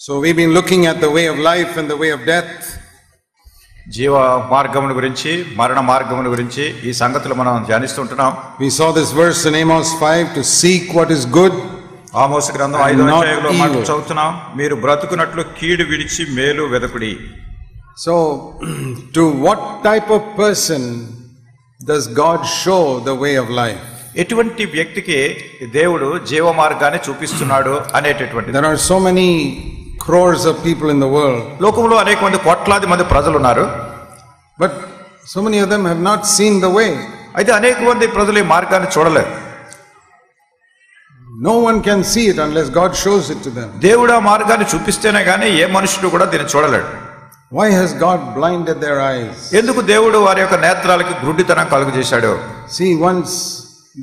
So we've been looking at the way of life and the way of death. జీవ మార్గమును గురించి మరణ మార్గమును గురించి ఈ సంగతులు మనం ధ్యానిస్తుంటున్నాం. We saw this verse in Amos 5 to seek what is good. ఆమోసు గ్రంథం 5వ అధ్యాయంలో మాట చదువుతున్నాం, మీరు బ్రతుకున్నట్లు కీడు విడిచి మేలు వెదకుడి. So to what type of person does God show the way of life? ఎటువంటి వ్యక్తికి దేవుడు జీవ మార్గాన్ని చూపిస్తున్నాడు అనేటటువంటి. There are so many crores of people in the world. లోకంలో అనేక మంది కోట్లాది మంది ప్రజలు ఉన్నారు. But so many of them have not seen the way. అయితే అనేక మంది ప్రజలు ఈ మార్గాన్ని చూడలేరు. No one can see it unless God shows it to them. దేవుడు ఆ మార్గాన్ని చూపిస్తేనే గానీ ఏ మనుషుడు కూడా దీన్ని చూడలేడు. Why has God blinded their eyes? ఎందుకు దేవుడు వారి యొక్క నేత్రాలకి గుడ్డితనం కలుగజేశాడు? See, once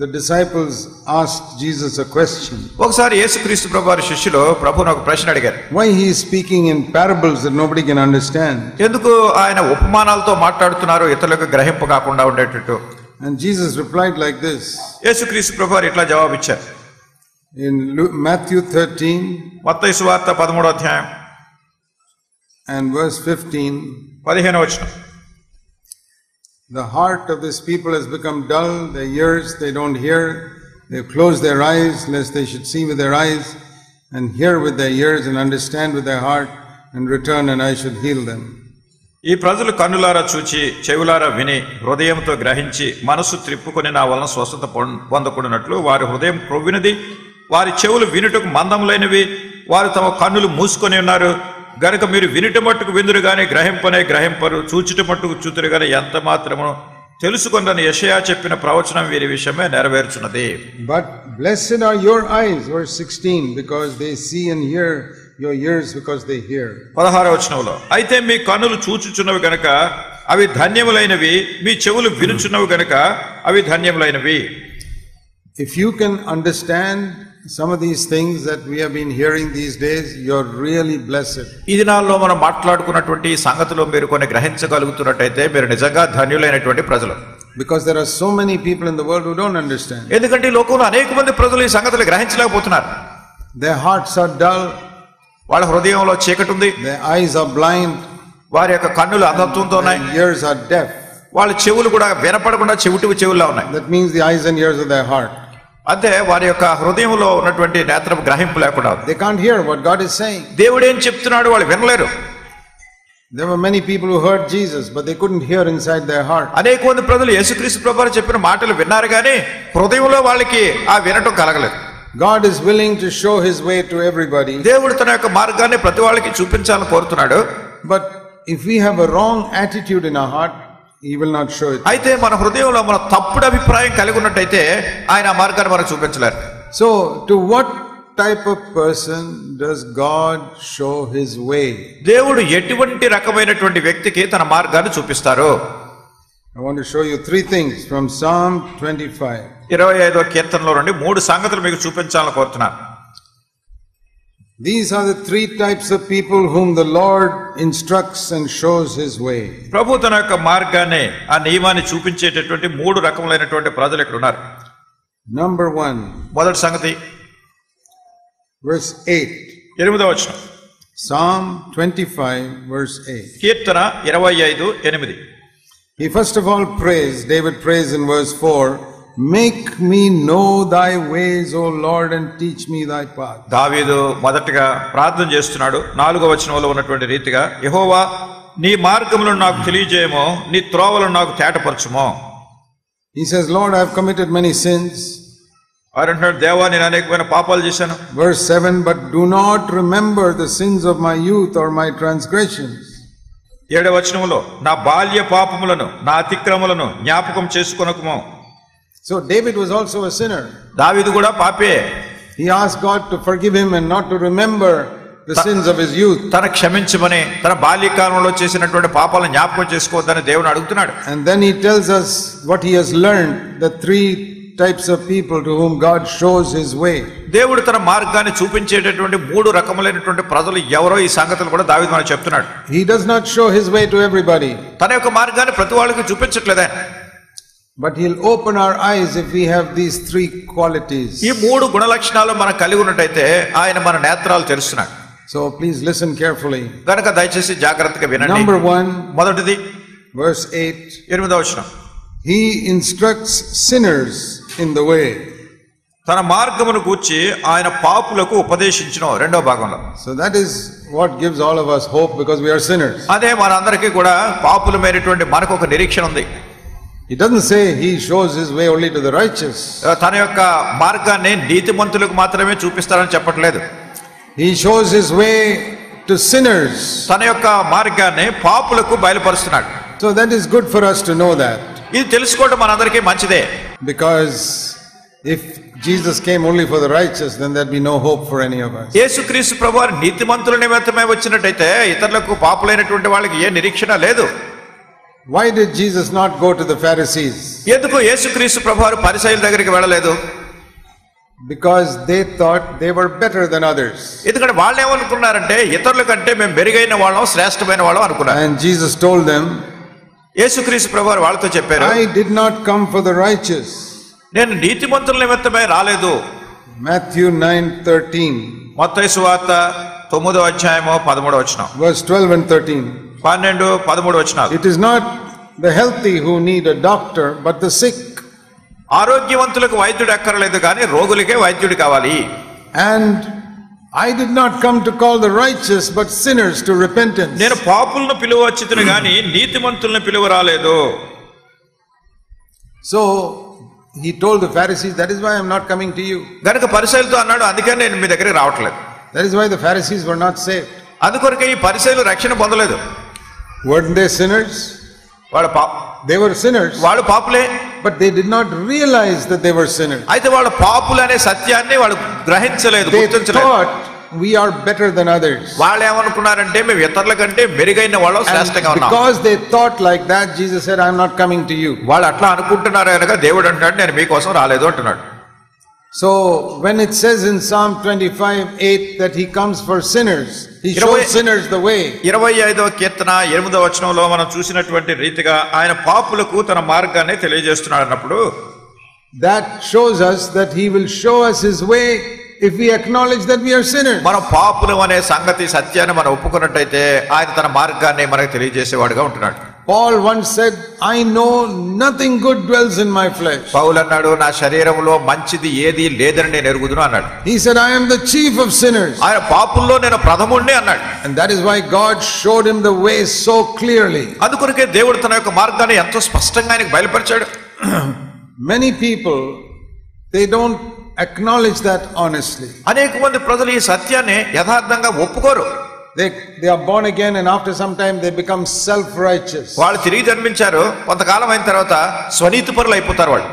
the disciples asked Jesus a question. ఒకసారి యేసుక్రీస్తు ప్రభువారి శిష్యులు ప్రభువును ఒక ప్రశ్న అడిగారు. Why he is speaking in parables that nobody can understand? ఎందుకు ఆయన ఉపమానాలతో మాట్లాడుతున్నారు ఇతరులకు గ్రహింపు కాకుండా ఉండేటట్టు? And Jesus replied like this. యేసుక్రీస్తు ప్రభువారు ఇట్లా జవాబిచ్చారు. In Matthew 13 మత్తయి సువార్త 13వ అధ్యాయం and verse 15. 15వ వచనం. The heart of this people has become dull, their ears they don't hear, they close their eyes lest they should see with their eyes and hear with their ears and understand with their heart and return and I should heal them. ఈ ప్రజలు కన్నులారా చూచి చెవులారా విని హృదయంతో గ్రహించి మనసు త్రిప్పుకొని నా వలన స్వస్థత పొందకూడనట్లు వారి హృదయం క్రొవ్వినది, వారి చెవులు వినుటకు మందములైనవి, వారు తమ కన్నులు మూసుకొని ఉన్నారు గనుక మీరు వినుట మట్టుకు విందురు గాని గ్రహింపనే గ్రహింపరు, చూచుట మట్టుకు చూతురు గాని ఎంత మాత్రము తెలుసుకొనని యెషయా చెప్పిన ప్రవచనం వీరి విషయమే నెరవేర్చున్నది. But blessed are your eyes, verse 16, because they see and hear, your ears because they hear. 16వ వచనంలో, అయితే మీ కన్నులు చూచుచున్నవి గనుక అవి ధన్యములైనవి, మీ చెవులు వినుచున్నవి గనుక అవి ధన్యములైనవి. If you can understand some of these things that we have been hearing these days, you're really blessed. ఈ దినాల్లో మనం మాట్లాడుకున్నటువంటి సంగతులు మీరు కొన్ని గ్రహించగలుగుతున్నట్టయితే మీరు నిజంగా ధన్యులైనటువంటి ప్రజలు. Because there are so many people in the world who don't understand. ఎందుకంటే ఈ లోకంలో అనేక మంది ప్రజలు ఈ సంగతులు గ్రహించలేకపోతున్నారు. Their hearts are dull, వాళ్ళ హృదయంలో చీకటి ఉంది, their eyes are blind, వారి యొక్క కన్నులు అంధత్వంతో ఉన్నాయి, their ears are deaf. వాళ్ళ చెవులు కూడా వినపడకుండా చెవుల్లో ఉన్నాయి. That means the eyes and ears of their heart. అంటే వారి యొక్క హృదయంలో ఉన్నటువంటి నేత్రం గ్రహింపు లేకుండా They can't hear what God is saying. దేవుడు ఏం చెప్తున్నాడు వాళ్ళు వినలేరు. There were many people who heard Jesus, but they couldn't hear inside their heart. అనేక మంది ప్రజలు యేసుక్రీస్తు ప్రభువారు చెప్పిన మాటలు విన్నారు కానీ హృదయంలో వాళ్ళకి ఆ వినటం కలగలేదు. God is willing to show his way to everybody. దేవుడు తన యొక్క మార్గాన్ని ప్రతి వాళ్ళకి చూపించాలని కోరుతున్నాడు. But if we have a wrong attitude in our heart, he will not show it. అయితే మన హృదయంలో మన తప్పుడు అభిప్రాయం కలిగి ఉన్నట్టయితే ఆయన ఆ మార్గాన్ని మనకు చూపించలేరు. So to what type of person does God show his way? దేవుడు ఎటువంటి రకమైనటువంటి వ్యక్తికి తన మార్గాన్ని చూపిస్తారు? I want to show you three things from Psalm 25. 25వ కీర్తనలో నుండి 3 సంగతులు మీకు చూపించాలని కోరుతున్నాను. These are the three types of people whom the Lord instructs and shows his way. ప్రభు తన యొక్క మార్గాన్ని ఆ నియమాన్ని చూపించేటటువంటి 3 రకములైనటువంటి ప్రజలు ఇక్కడ ఉన్నారు. Number 1, మొదటి సంగతి verse 8. 8వ వచనం. Psalm 25 verse 8. Keerthana 25:8. He first of all prays, David prays in verse 4, make me know thy ways, O Lord, and teach me thy path. దావీదు మొదటగా ప్రార్థన చేస్తున్నాడు 4వ వచనంలో ఉన్నటువంటి రీతిగా, యెహోవా నీ మార్గములను నాకు తెలియజేయమో, నీ త్రోవలను నాకు తేటపరచుమో. He says, Lord, I have committed many sins. అంటున్నాడు, దేవా నేను అనేకమైన పాపాలు చేశాను. Verse 7, but do not remember the sins of my youth or my transgressions. 7వ వచనంలో, నా బాల్య పాపములను నా అతిక్రమములను జ్ఞాపకం చేసుకొనకుమో. So David was also a sinner. దావీదు కూడా పాపే. He asked God to forgive him and not to remember the sins of his youth. తన క్షమించమని, తన బాల్యకాలంలో చేసినటువంటి పాపాలను జ్ఞాపకం చేసుకోవద్దని దేవుని అడుగుతున్నాడు. And then he tells us what he has learned, the three types of people to whom God shows his way. దేవుడు తన మార్గాన్ని చూపించేటటువంటి 3 రకములైనటువంటి ప్రజలు ఎవరో ఈ సంగతులు కూడా దావీదు మనకు చెప్తున్నాడు. He does not show his way to everybody. తన యొక్క మార్గాన్ని ప్రతి వాళ్ళకి చూపించట్లేదే. But he'll open our eyes if we have these three qualities. ఈ 3 గుణ లక్షణాలు మనం కలిగి ఉన్నట్టయితే ఆయన మన నేత్రాలు తెరుస్తున్నాడు. So please listen carefully. గనుక దయచేసి జాగ్రత్తగా వినండి. Number 1, మొదటిది verse 8. 8వ వచనం. He instructs sinners in the way. తన మార్గమును గూర్చి ఆయన పాపులకు ఉపదేశించును. రెండవ భాగంలో. So that is what gives all of us hope, because we are sinners. అదే మనందరికీ కూడా పాపులమైనటువంటి మనకు ఒక నిరీక్షణ ఉంది. He doesn't say he shows his way only to the righteous. తన యొక్క మార్గాన్ని నీతిమంతులకు మాత్రమే చూపిస్తారని చెప్పట్లేదు. He shows his way to sinners. తన యొక్క మార్గాన్ని పాపులకు బయలుపరుస్తున్నాడు. So that is good for us to know that. ఇది తెలుసుకోవడం మనందరికీ మంచిదే. Because if Jesus came only for the righteous, then there'd be no hope for any of us. యేసుక్రీస్తు ప్రభువారు నీతిమంతుల నిమిత్తమే వచ్చినట్టయితే ఇతరులకు పాపులైనటువంటి వాళ్ళకి ఏ నిరీక్షణ లేదు. Why did Jesus not go to the Pharisees? ఎందుకు యేసుక్రీస్తు ప్రభువారు పరిసయ్యుల దగ్గరికి వెళ్ళలేదు? Because they thought they were better than others. ఎందుకంటే వాళ్ళు ఏమనుకున్నారంటే ఇతరుల కంటే మేము మెరుగైన వాళ్ళం, శ్రేష్టమైన వాళ్ళం అనుకున్నారు. And Jesus told them, యేసుక్రీస్తు ప్రభువారు వాళ్ళతో చెప్పారు, I did not come for the righteous. నేను నీతిమంతుల నిమిత్తమే రాలేదు. Matthew 9:13. మత్తయి సువార్త 9వ అధ్యాయము 13వ వచనం. Verse 12 and 13. 12, 13 వచనాలు. It is not the healthy who need a doctor, but the sick. ఆరోగ్యవంతులకు వైద్యుడు అక్కర్లేదు కానీ రోగులకే వైద్యుడు కావాలి. And I did not come to call the righteous, but sinners to repentance. నేను పాపులను పిలువచ్చును గాని నీతిమంతులను పిలువ రాలేదు. So he told the Pharisees, that is why I am not coming to you. గనుక పరిసయ్యులతో అన్నాడు, అందుకే నేను మీ దగ్గరికి రావట్లేదు. That is why the Pharisees were not saved. అందుకొరకే ఈ పరిసయ్యులు రక్షణ పొందలేదు. Weren't they sinners? They were sinners. వాళ్ళు పాపులే. But they did not realize that they were sinners. అయితే వాళ్ళు పాపులు అనే సత్యాన్ని వాళ్ళు గ్రహించలేదు, They గుర్తించలేదు. thought we are better than others. వాళ్ళు ఏమనుకున్నారంటే మేము ఇతరుల కంటే మెరుగైన వాళ్ళం, శ్రేష్టంగా And ఉన్నాం. because they thought like that, Jesus said, I am not coming to you. వాళ్ళు అట్లా అనుకుంటున్నారు కనుక దేవుడు అంటాడు నేను మీకోసం రాలేదు అంటున్నాడు. So when it says in Psalm 25:8 that he comes for sinners, he shows sinners the way. 25వ కీర్తన 8వ వచనంలో మనం చూసినటువంటి రీతిగా ఆయన పాపులకు తన మార్గాన్ని తెలియజేస్తున్నాడు అన్నప్పుడు, that shows us that he will show us his way if we acknowledge that we are sinners. మనం పాపులు అనే సంగతి సత్యాన్ని మనం ఒప్పుకున్నట్టయితే ఆయన తన మార్గాన్ని మనకు తెలియజేసేవాడుగా ఉంటున్నాడు. Paul once said, I know nothing good dwells in my flesh. పౌలు అన్నాడు, నా శరీరంలో మంచిది ఏది లేదని నేను ఎరుగుదును అన్నాడు. He said, I am the chief of sinners. ఆయన పాపుల్లో నేను ప్రథముణ్ణి అన్నాడు. And that is why God showed him the way so clearly. అందుకొరకే దేవుడు తన యొక్క మార్గాన్ని ఎంతో స్పష్టంగా ఆయనకు బయలుపరిచాడు. Many people, they don't acknowledge that honestly. అనేక మంది ప్రజలు ఈ సత్యాన్ని యథార్థంగా ఒప్పుకోరు. They are born again, and after some time they become self-righteous. వాళ్ళు తిరిగి జన్మించారు, కొంతకాలం అయిన తర్వాత స్వనీతిపరులు అయిపోతారు. వాళ్ళు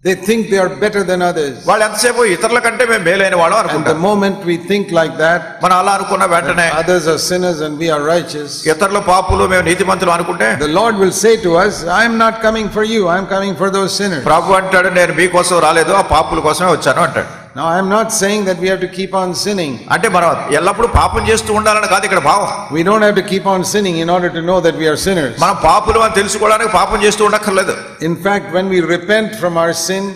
They think they are better than others. వాళ్ళు ఎంతసేపు ఇతరుల కంటే మేము మేలైన వాళ్ళం And the అనుకుంటారు. moment we think like that, మనం అలా అనుకున్న వెంటనే others are sinners and we are righteous, ఇతరుల పాపులు మేము నీతిమంతులు అనుకుంటే the Lord will say to us, I am not coming for you, I am coming for those sinners. ప్రభు అంటాడు, నేను మీకోసం రాలేదు, ఆ పాపుల కోసమే వచ్చాను అంటాడు. Now I am not saying that we have to keep on sinning. అంటే మనం ఎల్లప్పుడూ పాపం చేస్తూ ఉండాలని కాదు ఇక్కడ భావం. We don't have to keep on sinning in order to know that we are sinners. మనం పాపులు అని తెలుసుకోవడానికి పాపం చేస్తూ ఉండక్కర్లేదు. In fact, when we repent from our sin,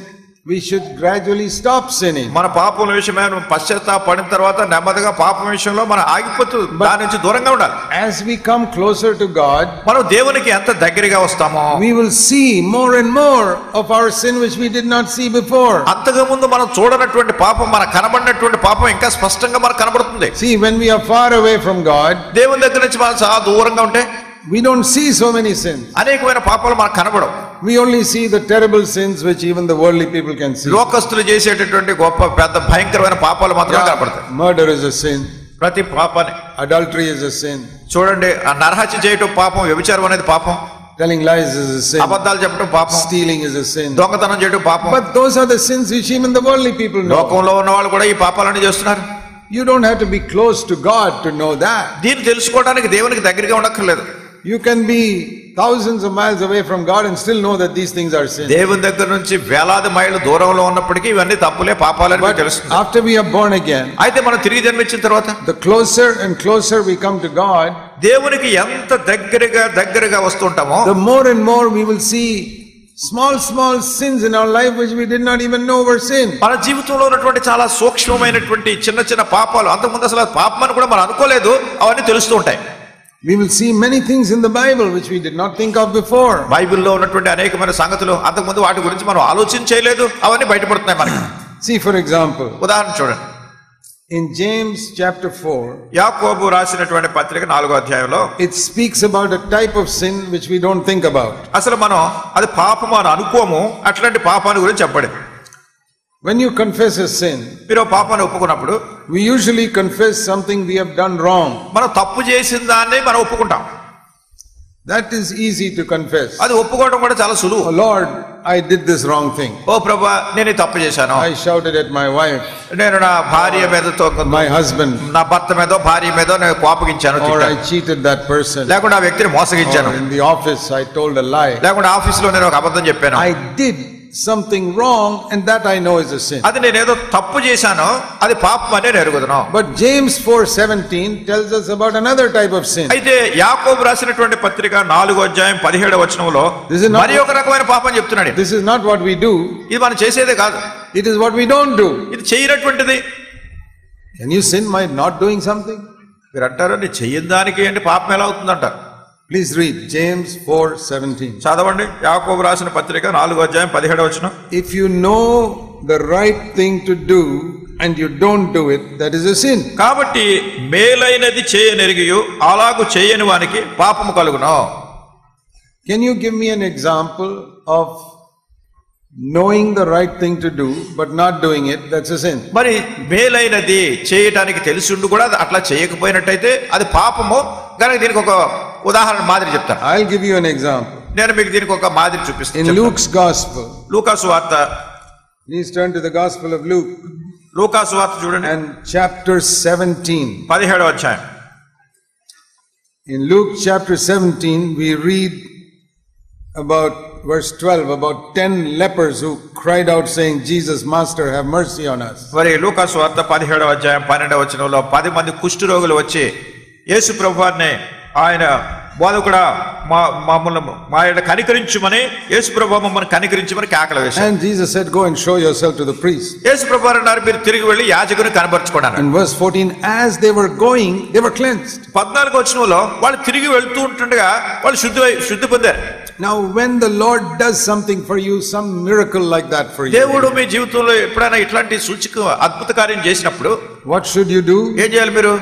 we should gradually stop sinning. మన పాపం విషయమే పశ్చాత్తాపడిన తర్వాత నెమ్మదిగా పాపం విషయంలో మనం ఆగిపోతూ దాని నుంచి దూరంగా ఉండాలి. As we come closer to God, మనం దేవునికి ఎంత దగ్గరగా వస్తామో we will see more and more of our sin which we did not see before. అంతకు ముందు మనం చూడనటువంటి పాపం, మన కనబడినటువంటి పాపం ఇంకా స్పష్టంగా మనకు కనబడుతుంది. See, when we are far away from God, దేవుని దగ్గర నుంచి మనం చాలా దూరంగా ఉంటే we don't see so many sins. అనేకమైన పాపాలు మనకు కనబడవు. We only see the terrible sins which even the worldly people can see. లోకస్తులు చేసేటటువంటి గొప్ప పెద్ద భయంకరమైన పాపాలు మాత్రమే కనబడతాయి. Murder is a sin. ప్రతి పాపాన్ని, Adultery is a sin. చూడండి, నరహత్య చేయటం పాపం, వ్యభిచారం అనేది పాపం, Telling lies is a sin. అబద్ధాలు చెప్పడం పాపం, Stealing is a sin. దొంగతనం చేయడం పాపం. But those are the sins which even the worldly people know. లోకంలో ఉన్న వాళ్ళు కూడా ఈ పాపాలన్నీ చేస్తున్నారు. You don't have to be close to God to know that. దీన్ని తెలుసుకోవడానికి దేవునికి దగ్గరగా ఉండక్కర్లేదు. You can be thousands of miles away from God and still know that these things are sin. దేవుని దగ్గర నుంచి వేలాది మైళ్ళు దూరంలో ఉన్నప్పటికీ ఇవన్నీ తప్పులే, పాపాలని But తెలుస్తుంది. after we are born again, అయితే మనం తిరిగి జన్మించిన తర్వాత the closer and closer we come to God, దేవునికి ఎంత దగ్గరగా వస్తుంటామో the more and more we will see small sins in our life which we did not even know were sin. మన జీవితంలో ఉన్నటువంటి చాలా సూక్ష్మమైనటువంటి చిన్న పాపాలు అంతకుముందు అసలు పాపం అని కూడా మనం అనుకోలేదు, అవన్నీ తెలుస్తూ ఉంటాయి. We will see many things in the Bible which we did not think of before. బైబిల్లో ఉన్నటువంటి అనేకమైన సంగతులు అంతకుముందు వాటి గురించి మనం ఆలోచన చేయలేదు, అవన్నీ బయటపడుతున్నాయి మనకి. See, for example, ఉదాహరణ చూడండి. in James chapter 4, యాకోబు రాసినటువంటి పత్రిక 4వ అధ్యాయంలో it speaks about a type of sin which we don't think about. అసలు మనం అది పాపము అని అనుకోము, అట్లాంటి పాపాన్ని గురించి చెప్పండి. When you confess a sin, మీరు పాపాన్ని ఒప్పుకున్నప్పుడు we usually confess something we have done wrong. మనం తప్పు చేసిన దాన్ని మనం ఒప్పుకుంటాం. That is easy to confess. అది ఒప్పుకోవడం కూడా చాలా సులువు. Oh Lord, I did this wrong thing. ఓ ప్రభువా, నేను ఈ తప్పు చేశాను. I shouted at my wife, నేను నా భార్య మీదతో, my husband, నా భర్త మీదో భార్య మీదో నేను కోపగించాను, or I cheated that person, లేకుండా ఆ వ్యక్తిని మోసగించాను, or in the office I told a lie. లేకుండా ఆఫీస్ లో నేను ఒక అబద్ధం చెప్పాను. I did something wrong and that I know is a sin. అది నేను ఏదో తప్పు చేశాను, అది పాపం అని నేను ఎరుగుదును. But James 4:17 tells us about another type of sin. అయితే యాకోబు రాసినటువంటి పత్రిక 4వ అధ్యాయం 17వ వచనంలో మరి ఒక రకమైన పాపం చెప్తున్నాడు. This is not what we do. ఇది మనం చేసేదే కాదు, it is what we don't do. ఇది చేయనటువంటిది. Can you sin by not doing something? మీరు అంటారు, నీ చెయ్యని దానికి ఏంటి పాపం ఎలా అవుతుందంటారు. Please read James 4:17. చదవండి యాకోబు రాసిన పత్రిక 4వ అధ్యాయం 17వ వచనం. If you know the right thing to do and you don't do it, that is a sin. కాబట్టి మేలైనది చేయనెరిగియు అలాగు చేయని వానికి పాపము కలుగును. Can you give me an example of knowing the right thing to do but not doing it? That's a sin. మరి మేలైనది చేయటానికి తెలిసిండు కూడా అట్లా చేయకపోయినట్టయితే అది పాపము. కనుక దీనికి ఒక ఉదాహరణ మాదిరి చెప్తాను. I'll give you an example. నేను మీకు దీనికి ఒక మాదిరి చూపిస్తాను. In Luke's gospel, లూకా సువార్త, please turn to the gospel of Luke. లూకా సువార్త చూడండి, and chapter 17. 17వ అధ్యాయం. In Luke chapter 17 we read about verse 12, about 10 lepers who cried out saying, Jesus, Master, have mercy on us. మరి లూకా సువార్త 17వ అధ్యాయం 12వ వచనంలో 10 మంది కుష్టు రోగులు వచ్చి యేసు ప్రభువారిని, ఆయన బోధకుడా మమ్మల్ని మా యొక్క కనికరించుమని, యేసు ప్రభువా మమ్మల్ని కనికరించుమని కేకలు వేశారు. And Jesus said, go and show yourself to the priest. యేసు ప్రభువారు అన్నారు, మీరు తిరిగి వెళ్ళి యాజకుని కనబరుచుకోండి. In verse 14, as they were going, they were cleansed. 14వ వచనంలో వాళ్ళు తిరిగి వెళ్తూ ఉంటుండగా వాళ్ళు శుద్ధి పొందారు. Now when the Lord does something for you, some miracle like that for you, దేవుడు మీ జీవితంలో ఎప్పుడైనా ఇట్లాంటి సూచక అద్భుత కార్యం చేసినప్పుడు what should you do? ఏం చేయాలి మీరు?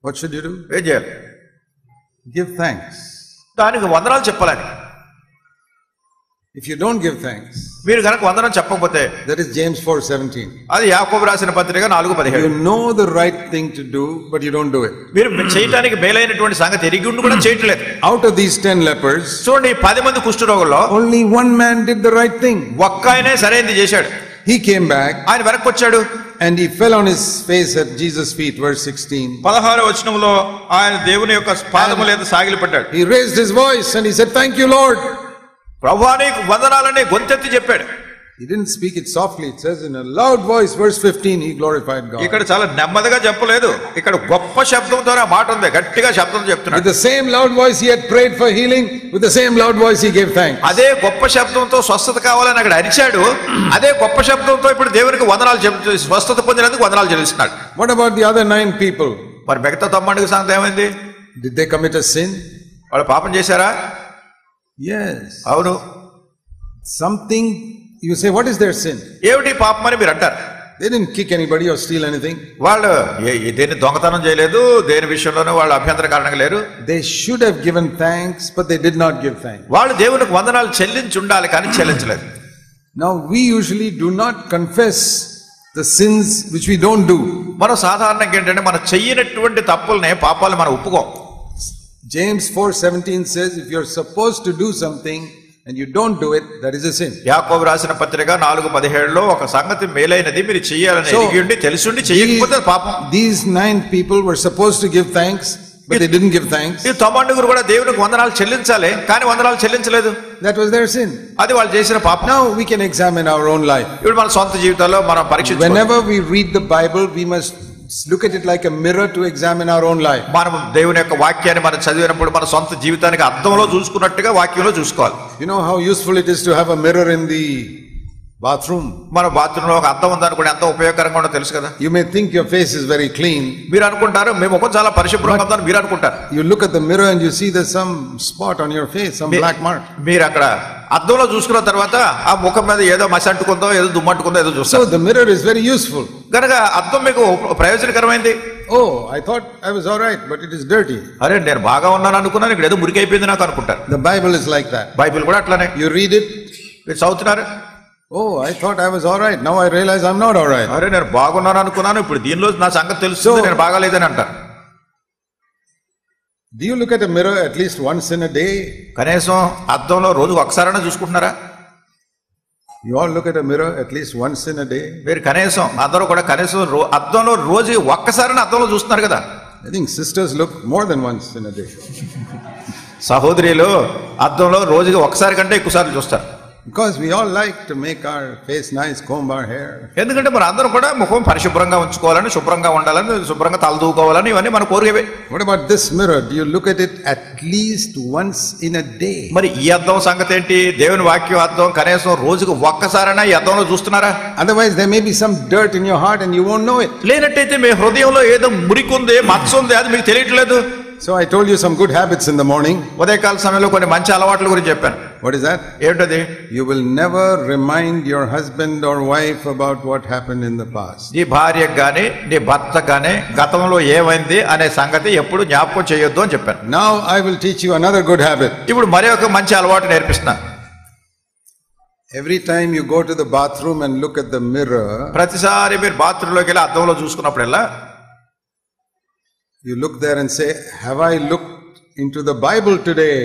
What should you do? ఏం చేయాలి? Give thanks. దానికి వందనాలు చెప్పాలని. If you don't give thanks, మీరు కనుక వందనం చెప్పకపోతే, that is James 4:17. అది యాకోబు రాసిన పత్రిక 4:17. You know the right thing to do, but you don't do it. మీరు చేయటానికి మేలైనటువంటి సంగతి ఎరిగి ఉండి కూడా చేయట్లేదు. Out of these 10 lepers, చూడండి 10 మంది కుష్ఠరోగుల్లో only one man did the right thing. ఒక్క ఆయనే సరైనది చేశాడు. He came back, ఆయన వెనక్కి వచ్చాడు, and he fell on his face at Jesus' feet, verse 16. 16వ వచనంలో ఆయన దేవుని యొక్క పాదముల మీద సాగిలపడ్డాడు. He raised his voice and he said, thank you, Lord. ప్రభువా నీకు వందనాలని గొంతెత్తి చెప్పాడు. He didn't speak it softly. It says in a loud voice, verse 15, he glorified God. ఇక్కడ చాలా నెమ్మదిగా చెప్పలేదు, ఇక్కడ గొప్ప శబ్దంతో ఆ మాట ఉంది, గట్టిగా శబ్దంతో చెప్తున్నాడు. With the same loud voice he had prayed for healing, with the same loud voice he gave thanks. అదే గొప్ప శబ్దంతో స్వస్థత కావాలని అక్కడ అరిచాడు, అదే గొప్ప శబ్దంతో ఇప్పుడు దేవునికి వందనాలు చెప్తూ స్వస్థత పొందినందుకు వందనాలు చెల్లిస్తున్నాడు. What about the other 9 people? మరి మిగతా 9 సంగతి ఏమైంది? Did they commit a sin? వాళ్ళు పాపం చేశారా? Yes. అవును. Something, you say, what is their sin? ఏమిటి పాపం అని మీరు అంటారు. They didn't kick anybody or steal anything. వాళ్ళు దేని దొంగతనం చేయలేదు, దేని విషయంలోనూ వాళ్ళు అభ్యంతరకారణంగా లేరు. They should have given thanks, but they did not give thanks. వాళ్ళు దేవునికి వందనాలు చెల్లించి ఉండాలి, కానీ చెల్లించలేదు. Now we usually do not confess the sins which we don't do. మనం సాధారణంగా ఏంటంటే మనం చెయ్యనటువంటి తప్పుల్ని పాపాలు మనం ఒప్పుకోం. James 4:17 says, if you're supposed to do something and you don't do it, that is a sin. యాకోబు రాసిన పత్రిక 4:17లో ఒక సంగతి మేలైనది మీరు చెయ్యాలని ఎరిగి ఉండి తెలిసి చెయ్యకపోతే పాపం. These 9 people were supposed to give thanks, but they didn't give thanks. ఈ 9 కూడా దేవునికి వందనాలు చెల్లించాలి, కానీ వందనాలు చెల్లించలేదు. That was their sin. అది వాళ్ళు చేసిన పాపం. Now we can examine our own life. ఇప్పుడు మన సొంత జీవితాల్లో మనం పరీక్షించుకోవాలి. Whenever we read the Bible, we must look at it like a mirror to examine our own life. మనం దేవుని యొక్క వాక్యాన్ని మనం చదివినప్పుడు మన సొంత జీవితానికి అద్దంలో చూసుకున్నట్టుగా వాక్యంలో చూసుకోవాలి. You know how useful it is to have a mirror in the bathroom. మన బాత్రూమ్ లో ఒక అద్దం ఉందనుకోండి ఎంత ఉపయోగకరంగా ఉందో తెలుసు కదా. You may think your face is very clean. మీరు అనుకుంటారు మీ ముఖం చాలా పరిశుభ్రంగా ఉందని మీరు అనుకుంటారు. You look at the mirror and you see there's some spot on your face, some black mark. మీరు అక్కడ అద్దంలో చూసుకున్న తర్వాత ఆ ముఖం మీద ఏదో మసి అంటుకుందో ఏదో దుమ్మంటుకుందో ఏదో చూస్తారు. So the mirror is very useful. కనుక అద్దం మీకు ప్రయోజనకరమైంది. Oh, I thought I was all right, but it is dirty. అరే నేను బాగా ఉన్నాను అనుకున్నాను, ఇక్కడ ఏదో మురికి అయిపోయింది నాకు అనుకుంటారు. The Bible is like that. Bible కూడా అట్లానే. You read it, మీరు చదువుతున్నారు. Oh, I thought I was all right. Now I realize I'm not all right. అరే నేను బాగున్నాను అనుకున్నాను, ఇప్పుడు దీనిలో నా సంగతి తెలుస్తుంది నేను బాగాలేదని అంటారు. Do you look at a mirror at least once in a day? కనీసం అద్దంలో రోజుకు ఒకసారైనా చూసుకుంటున్నారా? You all look at a mirror at least once in a day? మీరు కనీసం అందరూ కూడా కనీసం అద్దంలో రోజు ఒక్కసారైనా అద్దంలో చూస్తున్నారు కదా. I think sisters look more than once in a day. సహోదరులు అద్దంలో రోజుకి ఒకసారి కంటే ఎక్కువ సార్లు చూస్తారు. Because we all like to make our face nice, comb our hair. ఎందుకంటే మన అందరం కూడా ముఖం పరిశుభ్రంగా ఉంచుకోవాలని, శుభ్రంగా ఉండాలని, శుభ్రంగా తలదూకోవాలని ఇవన్నీ మన కోరికవే. What about this mirror? Do you look at it at least once in a day? మరి ఈ అద్దం సంగతి ఏంటి? దేవుని వాక్యం అద్దం కనీసం రోజుకు ఒక్కసారైనా ఈ అద్దంలో చూస్తున్నారా? Otherwise there may be some dirt in your heart and you won't know it. లేనట్టయితే మీ హృదయంలో ఏదో మురికి ఉంది, మచ్చ ఉంది, అది మీకు తెలియట్లేదు. So I told you some good habits in the morning. ఉదయకాల సమయంలో కొన్ని మంచి అలవాట్ల గురించి చెప్పాను. What is that? ఏంటది? You will never remind your husband or wife about what happened in the past. నీ భార్యకు గాని నీ భర్తకు గాని గతంలో ఏమైంది అనే సంగతి ఎప్పుడు జ్ఞాపకం చేయొద్దు అని చెప్పాను. Now I will teach you another good habit. ఇప్పుడు మరి ఒక మంచి అలవాటు నేర్పిస్తున్నాను. Every time you go to the bathroom and look at the mirror, ప్రతిసారి మీరు బాత్రూమ్ లోకి వెళ్ళి అద్దంలో చూసుకున్నప్పుడల్లా you look there and say, have I looked into the Bible today?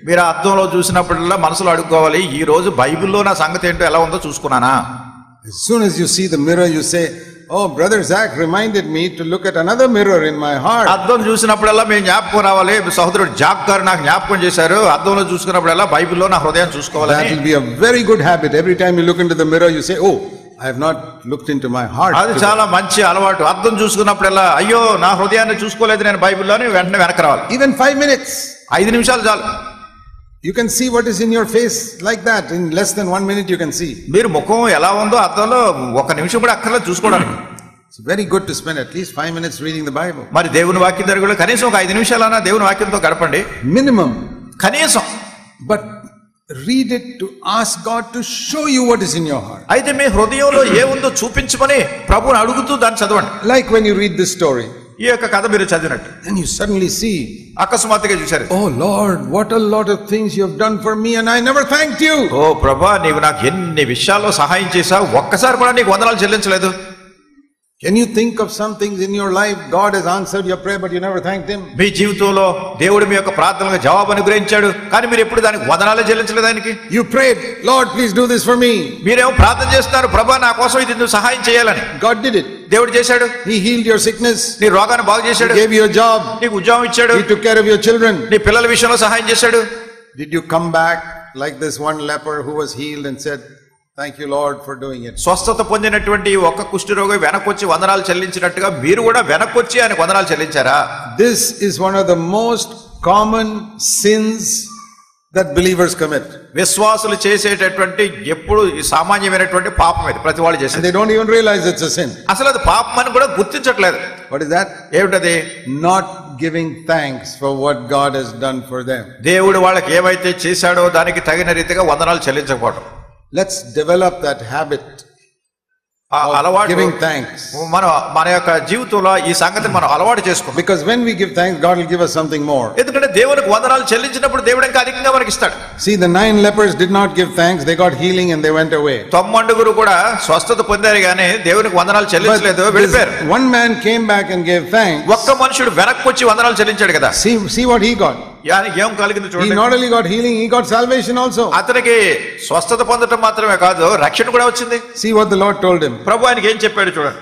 మీరు అద్దంలో చూసినప్పుడల్లా మనసులో అడుక్కోవాలి, ఈ రోజు బైబిల్లో నా సంగతి ఏంటో ఎలా ఉందో చూసుకున్నానా. As soon as you see the mirror, you say, oh, brother Zach reminded me to look at another mirror in my heart. అద్దం చూసినప్పుడల్లా మేము జ్ఞాపకం రావాలి, సహోదరుడు జాక్ గారు నాకు జ్ఞాపకం చేశారు, అద్దంలో చూసుకున్నప్పుడల్లా బైబిల్లో నా హృదయం చూసుకోవాలి. That will be a very good habit. Every time you look into the mirror, you say, oh, I have not looked into my heart. అది చాలా మంచి అలవాటు. అద్దం చూసుకున్నప్పుడల్లా అయ్యో నా హృదయాన్ని చూసుకోలేదు నేను బైబిల్లోని వెంటనే వెనక్కి రావాలి. Even 5 minutes. 5 నిమిషాలు చాలు. You can see what is in your face like that. In less than 1 minute you can see. మీరు ముఖం ఎలా ఉందో అద్దంలో 1 నిమిషం కూడా అక్కర్లేదు చూసుకోవడానికి. It's very good to spend at least 5 minutes reading the Bible. మరి దేవుని వాక్యం దగ్గర కనీసం ఒక 5 నిమిషాలన్నా దేవుని వాక్యంతో గడపండి. Minimum. కనీసం. But read it to ask God to show you what is in your heart. అయితే మీ హృదయంలో ఏముందో చూపించమని ప్రభువుని అడుగుతూ దాన్ని చదవండి. Like when you read this story. ఈ యొక్క కథ మీరు చదివినట్టు. And you suddenly see, అకస్మాత్తుగా చూశారు, oh Lord, what a lot of things you have done for me and I never thanked you. ఓ ప్రభువా నీవు నాకు ఎన్ని విషయాల్లో సహాయం చేశావు, ఒక్కసారి కూడా నీకు వందనాలు చెల్లించలేదు. Can you think of some things in your life God has answered your prayer but you never thanked him? మీ జీవితంలో దేవుడు మీ యొక్క ప్రార్థనలకు జవాబు అనుగ్రహించాడు, కానీ మీరు ఎప్పుడు దానికి వందనాలే చెల్లించలేదు ఆయనకి. You prayed, Lord please do this for me. మీరేమో ప్రార్థన చేస్తున్నారు, ప్రభువా నా కోసం ఇది నువ్వు సహాయం చేయాలని. God did it. దేవుడు చేశాడు. He healed your sickness. నీ రోగాన్ని బాగు చేశాడు. He gave you a job. నీకు ఉద్యోగం ఇచ్చాడు. He took care of your children. నీ పిల్లల విషయంలో సహాయం చేశాడు. Did you come back like this one leper who was healed and said, thank you Lord for doing it? స్వస్థత పొందినటువంటి ఒక్క కుష్ఠరోగి వెనకొచ్చి వందనాలు చెల్లించినట్టుగా మీరు కూడా వెనకొచ్చి ఆయన వందనాలు చెల్లించారా? This is one of the most common sins that believers commit. విశ్వాసులు చేసేటటువంటి ఎప్పుడు సామాన్యమైనటువంటి పాపం ఇది, ప్రతి వాళ్ళు చేసేది. And they don't even realize it's a sin. అసలు అది పాపం అని కూడా గుర్తించట్లేదు. What is that? ఏమిటది? Not giving thanks for what God has done for them. దేవుడు వాళ్ళకి ఏమైతే చేశాడో దానికి తగిన రీతిగా వందనాలు చెల్లించకపోవడం. Let's develop that habit of giving thanks. మన యొక్క జీవితంలో ఈ సంగతిని మనం అలవాటు చేసుకుంటాం. Because when we give thanks, God will give us something more. ఎందుకంటే దేవునికి వందనాలు చెల్లించినప్పుడు దేవుడు ఇంకా అధికంగా మనకి ఇస్తాడు. See, the 9 lepers did not give thanks. They got healing and they went away. 9 కూడా స్వస్థత పొందారు కానీ దేవునికి వందనాలు చెల్లించలేదు, వెళ్ళిపోయారు. One man came back and gave thanks. ఒక్క మనుషుడు వెనక్కి వచ్చి వందనాలు చెల్లించాడు కదా. See what he got. ఏం కలిగింది He చూడండి. not only got healing, he got salvation also. అతనికి స్వస్థత పొందడం మాత్రమే కాదు, రక్షణ కూడా వచ్చింది. See what the Lord told him. ప్రభు ఆయనకి ఏం చెప్పాడు చూడండి.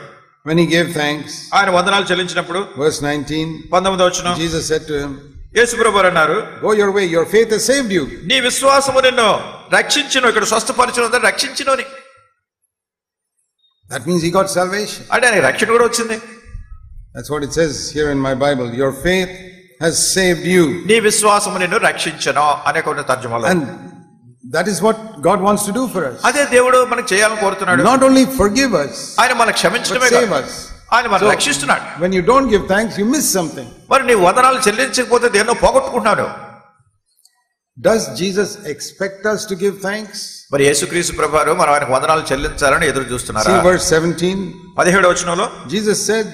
When he gave thanks, ఆయన వందనాలు చెల్లించినప్పుడు verse 19, 19వ వచనం, Jesus said to him, యేసు ప్రభువు అన్నారు, go your way, your faith has saved you. నీ విశ్వాసము నిన్ను రక్షించును, ఇక్కడ స్వస్థపరిచిన రక్షించును అని. That means he got salvation. అంటే ఆయన రక్షణ కూడా వచ్చింది. That's what it says here in my Bible. Your faith has saved you. నీ విశ్వాసము నిన్ను రక్షించెను అనే కొన్ని తర్జుమాలు. And that is what God wants to do for us. అదే దేవుడు మనకు చేయాలని కోరుతున్నాడు. Not only forgive us, ఆయన మనకు క్షమించడమే but save కాదు, us. ఆయన మనల్ని రక్షిస్తున్నాడు. When you don't give thanks, you miss something. మరి నీ వందనాలు చెల్లించకపోతే దేన్నో పోగొట్టుకుంటున్నాడు. Does Jesus expect us to give thanks? మరి యేసుక్రీస్తు ప్రభువారు మనం ఆయనకు వందనాలు చెల్లించాలని ఎదురు చూస్తున్నారా? See verse 17. 17వ వచనంలో Jesus said,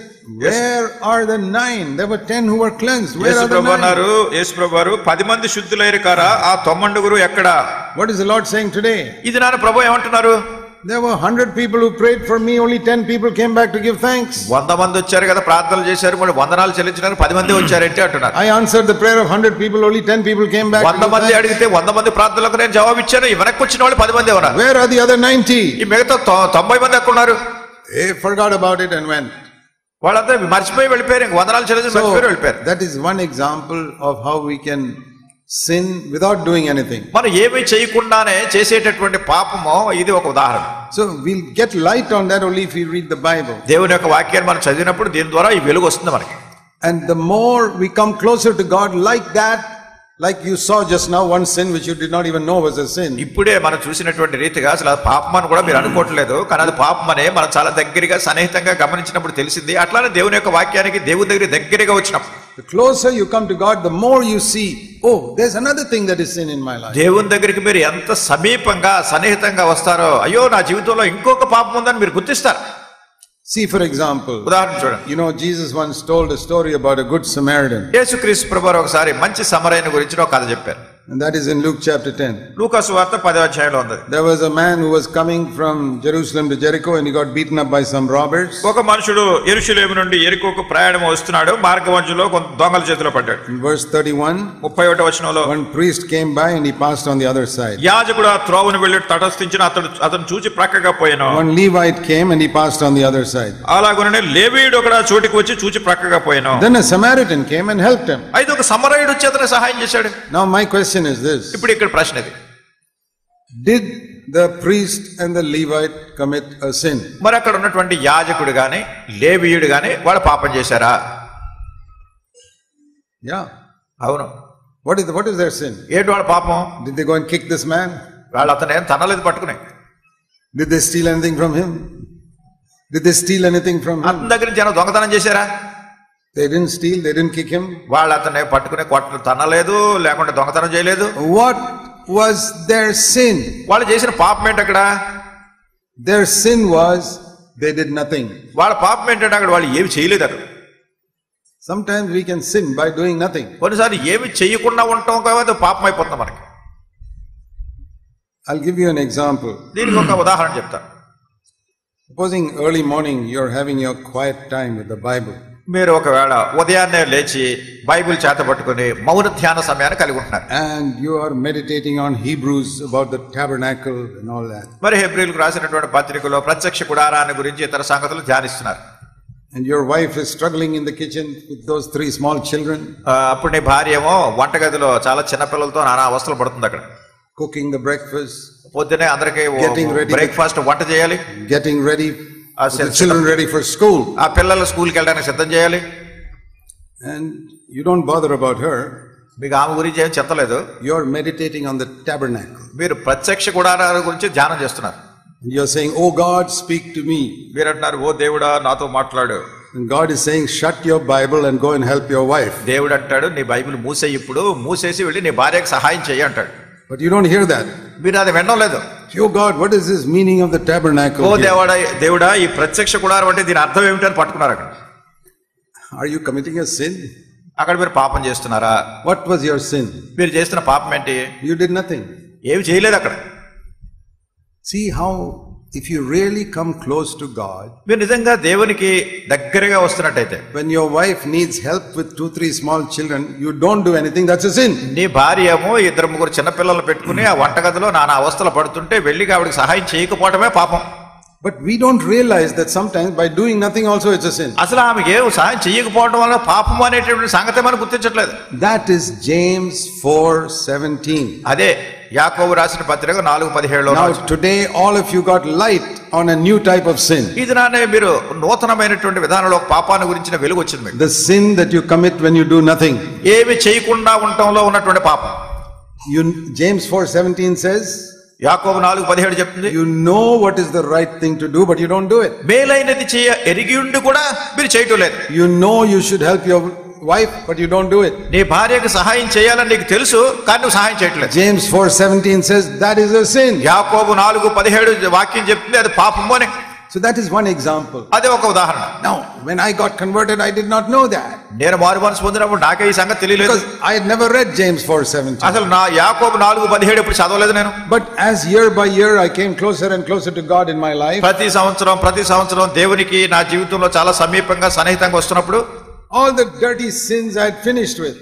where are the 9? There were 10 who were cleansed. Where are the 9? యేసు ప్రభువారు 10 మంది శుద్ధులైరు కారా, ఆ 9 ఎక్కడ? What is the Lord saying today? ఇది నాన్న ప్రభు ఏమంటున్నారు? There were 100 people who prayed for me, only 10 people came back to give thanks. 100 మంది వచ్చారు కదా, ప్రార్థనలు చేశారు, మరి వందనాలు చెల్లించడానికి 10 మంది వచ్చారంటే అంటున్నారు. I answered the prayer of 100 people, only 10 people came back. 100 మంది అడిగితే 100 మంది ప్రార్థనలకు నేను జవాబు ఇచ్చాను, వెనక్కి వచ్చిన వాళ్ళు 10 మంది ఉన్నారు. Where are the other 90? ఈ మిగతా 90 మంది ఎక్కడ ఉన్నారు? They forgot about it and went. వాళ్ళంతా మర్చిపోయి వెళ్ళిపోయారు, వందనాలు చెల్లించి మర్చిపోయి వెళ్ళిపోయారు. That is one example of how we can sin without doing anything. మనం ఏమీ చేయకుండానే చేసేటటువంటి పాపము ఇది ఒక ఉదాహరణ. So we'll get light on that only if we read the Bible. దేవుని యొక్క వాక్యాన్ని మనం చదివినప్పుడు దీని ద్వారా ఈ వెలుగు వస్తుంది మనకి. And the more we come closer to God like that, like you saw just now, one sin which you did not even know was a sin. ఇప్పుడే మనం చూసినటువంటి రీతిగా అసలు అది పాపం అని కూడా మీరు అనుకోవట్లేదు, కానీ అది పాపం అనే మనం చాలా దగ్గరగా సన్నిహితంగా గమనించినప్పుడు తెలిసింది. అట్లానే దేవుని యొక్క వాక్యానికి దేవుని దగ్గరగా వచ్చినప్పుడు, the closer you come to God, the more you see, oh, there's another thing that is sin in my life. దేవుని దగ్గరికి మీరు ఎంత సమీపంగా సన్నిహితంగా వస్తారో, అయ్యో నా జీవితంలో ఇంకొక పాపం ఉందని మీరు గుర్తిస్తారు. See, for example, ఉదాహరణ చూడండి. you know, Jesus once told a story about a good Samaritan. యేసుక్రీస్తు ప్రభువారు ఒకసారి మంచి సమరయుని గురించి ఒక కథ చెప్పారు. And that is in Luke chapter 10. లూకా సువార్త 10వ అధ్యాయంలో ఉంది. There was a man who was coming from Jerusalem to Jericho and he got beaten up by some robbers. ఒక మనుషుడు యెరూషలేము నుండి యెరికోకు ప్రయాణం వస్తున్నాడు, మార్గ మధ్యలో కొంత దొంగల చేతిలో పడ్డాడు. In verse 31, 31వ వచనంలో, one priest came by and he passed on the other side. యాజకుడు ఆ త్రోవను వెళ్ళి తటస్థించిన అతను చూచి ప్రక్కగా పోయాను. One Levite came and he passed on the other side. అలాగనే లేవీయుడు ఒక చోటికి వచ్చి చూచి ప్రక్కగా పోయాను. Then a Samaritan came and helped him. అయితే ఒక సమరయుడు వచ్చి అతనికి సహాయం చేశాడు. Now my question is this. ఇప్పుడు ఇక్కడ ప్రశ్న ఇది, Did the priest and the Levite commit a sin? మరి అక్కడ ఉన్నటువంటి యాజకుడు గాని లేవీయుడు గాని వాళ్ళు పాపం చేశారా? Yeah. అవును. What is their sin? ఏంటి వాళ్ళ పాపం? Did they go and kick this man? వాళ్ళు అతను ఏం తనలేదు పట్టుకుని. Did they steal anything from him? Did they steal anything from him? అతని దగ్గర నుంచి ఏమైనా దొంగతనం చేశారా? They didn't steal, they didn't kick him. వాళ్ళు అతన్ని పట్టుకుని కొట్ట తనలేదు, లేకుంటే దొంగతనం చేయలేదు. What was their sin? వాళ్ళు చేసిన పాపం ఏంటి అక్కడ? Their sin was they did nothing. వాళ్ళ పాపం ఏంటంటే అక్కడ వాళ్ళు ఏమి చేయలేదు అక్కడ. Sometimes we can sin by doing nothing. కొన్నిసార్లు ఏమి చేయకుండా ఉంటాం కాబట్టి పాపం అయిపోతుంది మనకి. I'll give you an example. దీనికి ఒక ఉదాహరణ చెప్తాను. Supposing early morning you're having your quiet time with the Bible. మీరు ఒకవేళ ఉదయాన్నే లేచి బైబిల్ చేత పట్టుకుని మౌన ధ్యాన సమయాన్ని కలిగి ఉంటున్నారు. And you are meditating on Hebrews about the tabernacle and all that. మరి హెబ్రీయులకు రాసినటువంటి పత్రికలో ప్రత్యక్ష గుడారాన్ని గురించి ఇతర సంగతులు ధ్యానిస్తున్నారు. And your wife is struggling in the kitchen with those 3 small children. అప్పుడు నీ భార్య ఏమో వంటగదిలో చాలా చిన్న పిల్లలతో నానా అవస్థలు పడుతుంది అక్కడ. Cooking the breakfast. పొద్దునే అందరికీ బ్రేక్ఫాస్ట్ వంట చేయాలి. Getting ready. The children ready for school. ఆ పిల్లలు స్కూల్కి వెళ్ళడానికి సిద్ధం చేయాలి. And you don't bother about her. మీకు ఆమె గురించి ఏం చెప్పలేదు. You are meditating on the tabernacle. మీరు ప్రత్యక్ష గుడారాల గురించి ధ్యానం చేస్తున్నారు. You're saying, "Oh God, speak to me." మీరు అంటున్నారు, ఓ దేవుడా నాతో మాట్లాడు. And God is saying, "Shut your Bible and go and help your wife." దేవుడు అంటాడు, నీ బైబిల్ మూసేయి, ఇప్పుడు మూసేసి వెళ్ళి నీ భార్యకు సహాయం చెయ్యి అంటాడు. But you don't hear that. మీరు అది వినడం లేదు. Oh God, what is this meaning of the tabernacle? ఓ దేవుడా ఈ ప్రత్యక్ష గుడారం అంటే దీని అర్థం ఏమిటి అని పట్టుకున్నారు అక్కడ. Are you committing a sin? అక్కడ మీరు పాపం చేస్తున్నారా? What was your sin? మీరు చేస్తున్న పాపం ఏంటి? You did nothing. ఏమి చేయలేదు అక్కడ. See how if you really come close to God, మీరు నిజంగా దేవునికి దగ్గరగా వస్తున్నట్టయితే, when your wife needs help with 2-3 small children, you don't do anything, that's a sin. నీ భార్య ఏమో 2-3 చిన్న పిల్లలు పెట్టుకుని ఆ వంటగదిలో నానా అవస్థలు పడుతుంటే వెళ్ళి ఆవిడకి సహాయం చేయకపోవటమే పాపం. But we don't realize that sometimes by doing nothing also it's a sin. అసలు ఆమెకి ఏం సహాయం చేయకపోవడం వల్ల పాపం అనేటువంటి సంగతి మనం గుర్తించట్లేదు. That is James 4:17. అదే యాకోబు రాసిన పత్రిక 4:17లో. Now today all of you got light on a new type of sin. ఇది నానే మీరు నూతనమైనటువంటి విధానంలో పాపాన్ని గురించిన వెలుగు వచ్చింది మీకు. The sin that you commit when you do nothing. ఏమి చేయకుండా ఉండటంలో ఉన్నటువంటి పాపం. James 4:17 says, యాకోబు 4:17 చెప్తుంది, you know what is the right thing to do but you don't do it. మేలైనది చేయ ఎరిగి ఉండి కూడా మీరు చేయటం లేదు. You know you should help your wife but you don't do it. నీ భార్యకు సహాయం చేయాలని నీకు తెలుసు కానీ నువ్వు సహాయం చేయట్లేదు. James 4:17 says that is a sin. యాకోబు 4:17 వాక్యం చెప్తుంది అది పాపము అని. So that is one example. అదే ఒక ఉదాహరణ. Now when I got converted I did not know that. నేను మారు మనసు పొందినప్పుడు నాకే ఈ సంగతి తెలియలేదు. Because I had never read James 4:17. అసలు నా యాకోబు 4:17 ఎప్పుడు చదవలేదు నేను. But as year by year I came closer and closer to God in my life. ప్రతి సంవత్సరం దేవునికి నా జీవితంలో చాలా సమీపంగా సన్నిహితంగా వస్తున్నప్పుడు all the dirty sins I had finished with.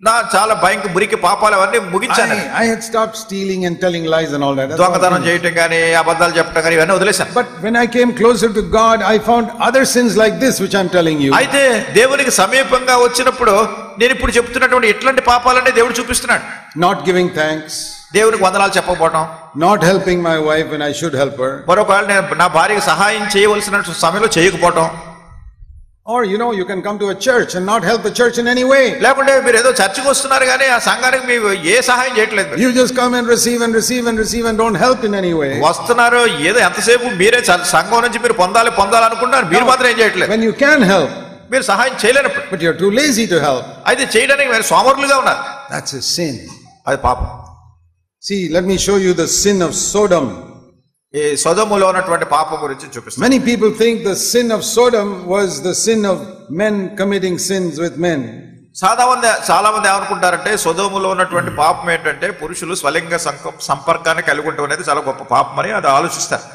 నా చాలా భయంకర మురికి పాపాలు అవన్నీ ముగించాను. I had stopped stealing and telling lies and all that. దొంగతనం చేయటం కానీ అబద్ధాలు చెప్పడం కానీ ఇవన్నీ వదిలేశాను. But when I came closer to God I found other sins like this which I am telling you. అయితే దేవునికి సమీపంగా వచ్చినప్పుడు నేను ఇప్పుడు చెప్తున్నటువంటి ఇట్లాంటి పాపాలన్నీ దేవుడు చూపిస్తున్నాడు. Not giving thanks. దేవునికి వందనాలు చెప్పకపోవడం. Not helping my wife when I should help her. మరొకవేళ నేను నా భార్యకు సహాయం చేయవలసిన సమయంలో చేయకపోవడం. Or you can come to a church and not help the church in any way. లేకుంటే మీరు ఏదో చర్చికి వస్తున్నారు కానీ ఆ సంఘానికి మీరు ఏ సహాయం చేయట్లేదు. You just come and receive and don't help in any way. వస్తున్నారు ఏదో ఎంతసేపు మీరే సంఘం నుంచి మీరు పొందాలి అనుకుంటున్నారు, మీరు మాత్రం ఏం చేయట్లేదు. When you can help, మీరు సహాయం చేయలేనప్పుడు, but you're too lazy to help, అయితే చేయడానికి మీరు సోమరులుగా ఉన్నారు. that's a sin. అది పాపం. See, let me show you the sin of Sodom. ఈ సొదొములో ఉన్నటువంటి పాపం గురించి చూపిస్తాను. Many people think the sin of Sodom was the sin of men committing sins with men. చాలా మంది ఏమనుకుంటారంటే సొదొములో ఉన్నటువంటి పాపం ఏంటంటే పురుషులు స్వలింగ సంపర్కాన్ని కలిగి ఉండటం అనేది చాలా గొప్ప పాపం అని అది ఆలోచిస్తారు.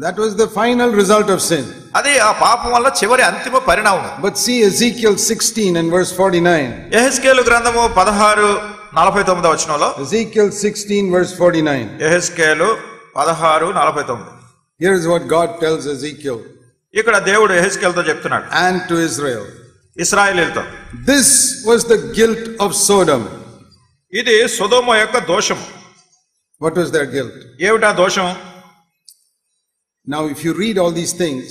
That was the final result of sin. అది ఆ పాపం వల్ల చివరి అంతిమ పరిణామం. But see Ezekiel 16 and verse 49. యెహెజ్కేలు గ్రంథము 16:49 వచనంలో. Ezekiel 16 verse 49. యెహెజ్కేలు 16:49. Here is what God tells Ezekiel. ఇక్కడ దేవుడు యెహెజ్కేలుతో చెప్తున్నాడు. And to Israel. ఇశ్రాయేలీయులతో. This was the guilt of Sodom. ఇది సొదొమ యొక్క దోషం. What was their guilt? ఏమిటా దోషం? Now if you read all these things,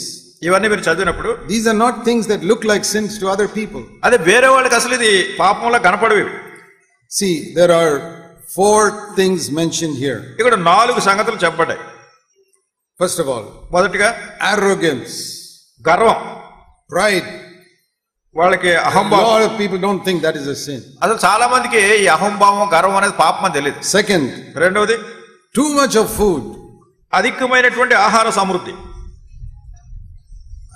ఇవన్నీ మీరు చదివినప్పుడు these are not things that look like sins to other people. అదే వేరే వాళ్ళకి అసలు ఇది పాపంలా కనపడవి. See, there are 4 things mentioned here. ఇక్కడ 4 సంగతులు చెప్పబడ్డాయి. First of all, మొదటిగా arrogance, గర్వం, pride. వాళ్ళకి A అహంభావం. lot of people don't think that is a sin. అసలు చాలా మందికి ఈ అహంభావం గర్వం అనేది పాపం అని తెలియదు. Second, రెండవది too much of food. అధికమైనటువంటి ఆహార సమృద్ధి.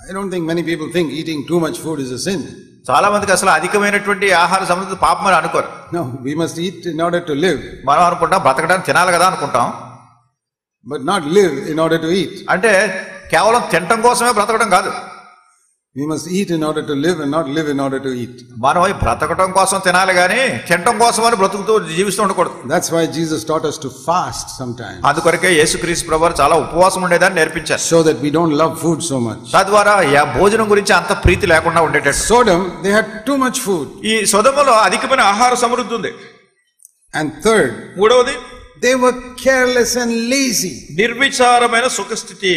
I don't think many people think eating too much food is a sin. చాలా మందికి అసలు అధికమైనటువంటి ఆహార సమృద్ధి పాపం అని అనుకోరు. No, we must eat in order to live. మనం అనుకుంటాం బ్రతకడానికి తినాలి కదా అనుకుంటాం. But not live in order to eat. అంటే కేవలం తినటం కోసమే బ్రతకడం కాదు. We must eat in order to live and not live in order to eat. మనం బ్రతకటం కోసం తినాలి కానీ తినటం కోసం అని బ్రతుకుతూ జీవిస్తూ ఉండకూడదు. That's why Jesus taught us to fast sometimes. అందుకొరకే యేసుక్రీస్తు ప్రభువారు చాలా ఉపవాసం ఉండేదాన్ని నేర్పించారు. So that we don't love food so much. తద్వారా భోజనం గురించి అంత ప్రీతి లేకుండా ఉండేటట్టు. Sodom, they had too much food. ఈ సొదొమలో అధికమైన ఆహార సమృద్ధి ఉంది. And third, మూడవది they were careless and lazy. నిర్విచారమైన సుఖస్థితి.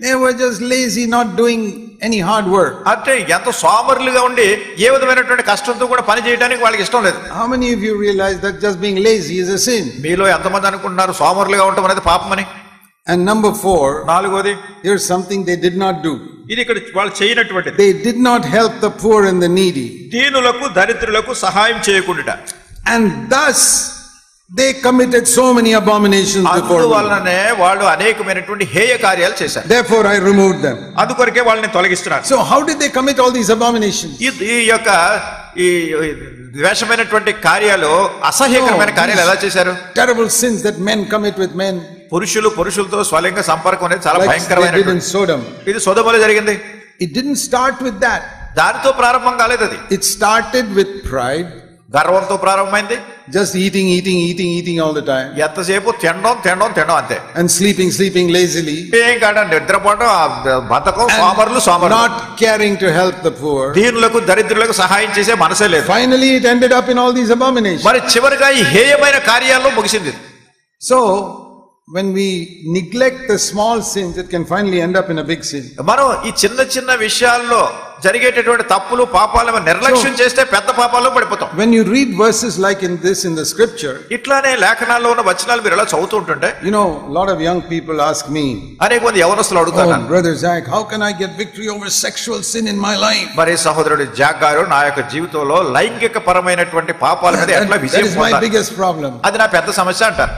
They were just lazy, not doing any hard work. అంటే ఎంత సోమరులుగా ఉండి ఏ విధమైనటువంటి కష్టంతో కూడా పని చేయడానికి వాళ్ళకి ఇష్టం లేదు. How many of you realize that just being lazy is a sin? మీలో ఎంతమంది అనుకుంటున్నారు సోమరులుగా ఉండటం అనేది పాపం అని? And number 4, నాలుగోది, here's something they did not do. ఇది ఇక్కడ వాళ్ళు చేయనటువంటిది. They did not help the poor and the needy. దీనులకు దరిద్రులకు సహాయం చేయకుండా. And thus they committed so many abominations before me. అందువల్లనే వాళ్ళు అనేకమైనటువంటి హేయ కార్యాలు చేశారు. Therefore I removed them. అందుకొరకే వాళ్ళని తొలగిస్తున్నారు. So how did they commit all these abominations? ఈ యొక్క ఈ ద్వేషమైనటువంటి కార్యాలు, అసహ్యకరమైన కార్యాలు ఎలా చేశారు? Terrible sins that men commit with men. పురుషులతో స్వలింగ సంపర్కం అనేది చాలా భయంకరమైన. ఇది సొదొమలో జరిగింది. It didn't start with that. దానితో ప్రారంభం కాలేదు అది. It started with pride. గర్వంతో ప్రారంభమైంది. Just eating all the time. ఎంతసేపు తినడం అంతే. And sleeping lazily. ఏం కాడ నిద్రపోవడం, బతకం, సోమరులు. Not caring to help the poor. దీనులకు దరిద్రులకు సహాయం చేసే మనసే లేదు. Finally it ended up in all these abominations. మరి చివరిగా ఈ హేయమైన కార్యాల్లో ముగిసింది. So, when we neglect the small sins, it can finally end up in a big sin. మనం ఈ చిన్న చిన్న విషయాల్లో జరిగేటటువంటి తప్పులు పాపాలను నిర్లక్ష్యం చేస్తే పెద్ద పాపాల్లో పడిపోతాం. When you read verses like in the scripture, ఇట్లానే లేఖనాల్లో ఉన్న వచనాలు మీరు ఎలా చదువుతూ ఉంటుంటే, you know, a lot of young people ask me, అనేక మంది యవనస్తులు అడుగుతారు, brother Zach, how can I get victory over sexual sin in my life? మరి సహోదరుడు జాక్ గారు, నా యొక్క జీవితంలో లైంగిక పరమైనటువంటి పాపాల మీద ఎట్లా విజయం పొందాలి? That is my biggest problem. అది నా పెద్ద సమస్య అంటారు.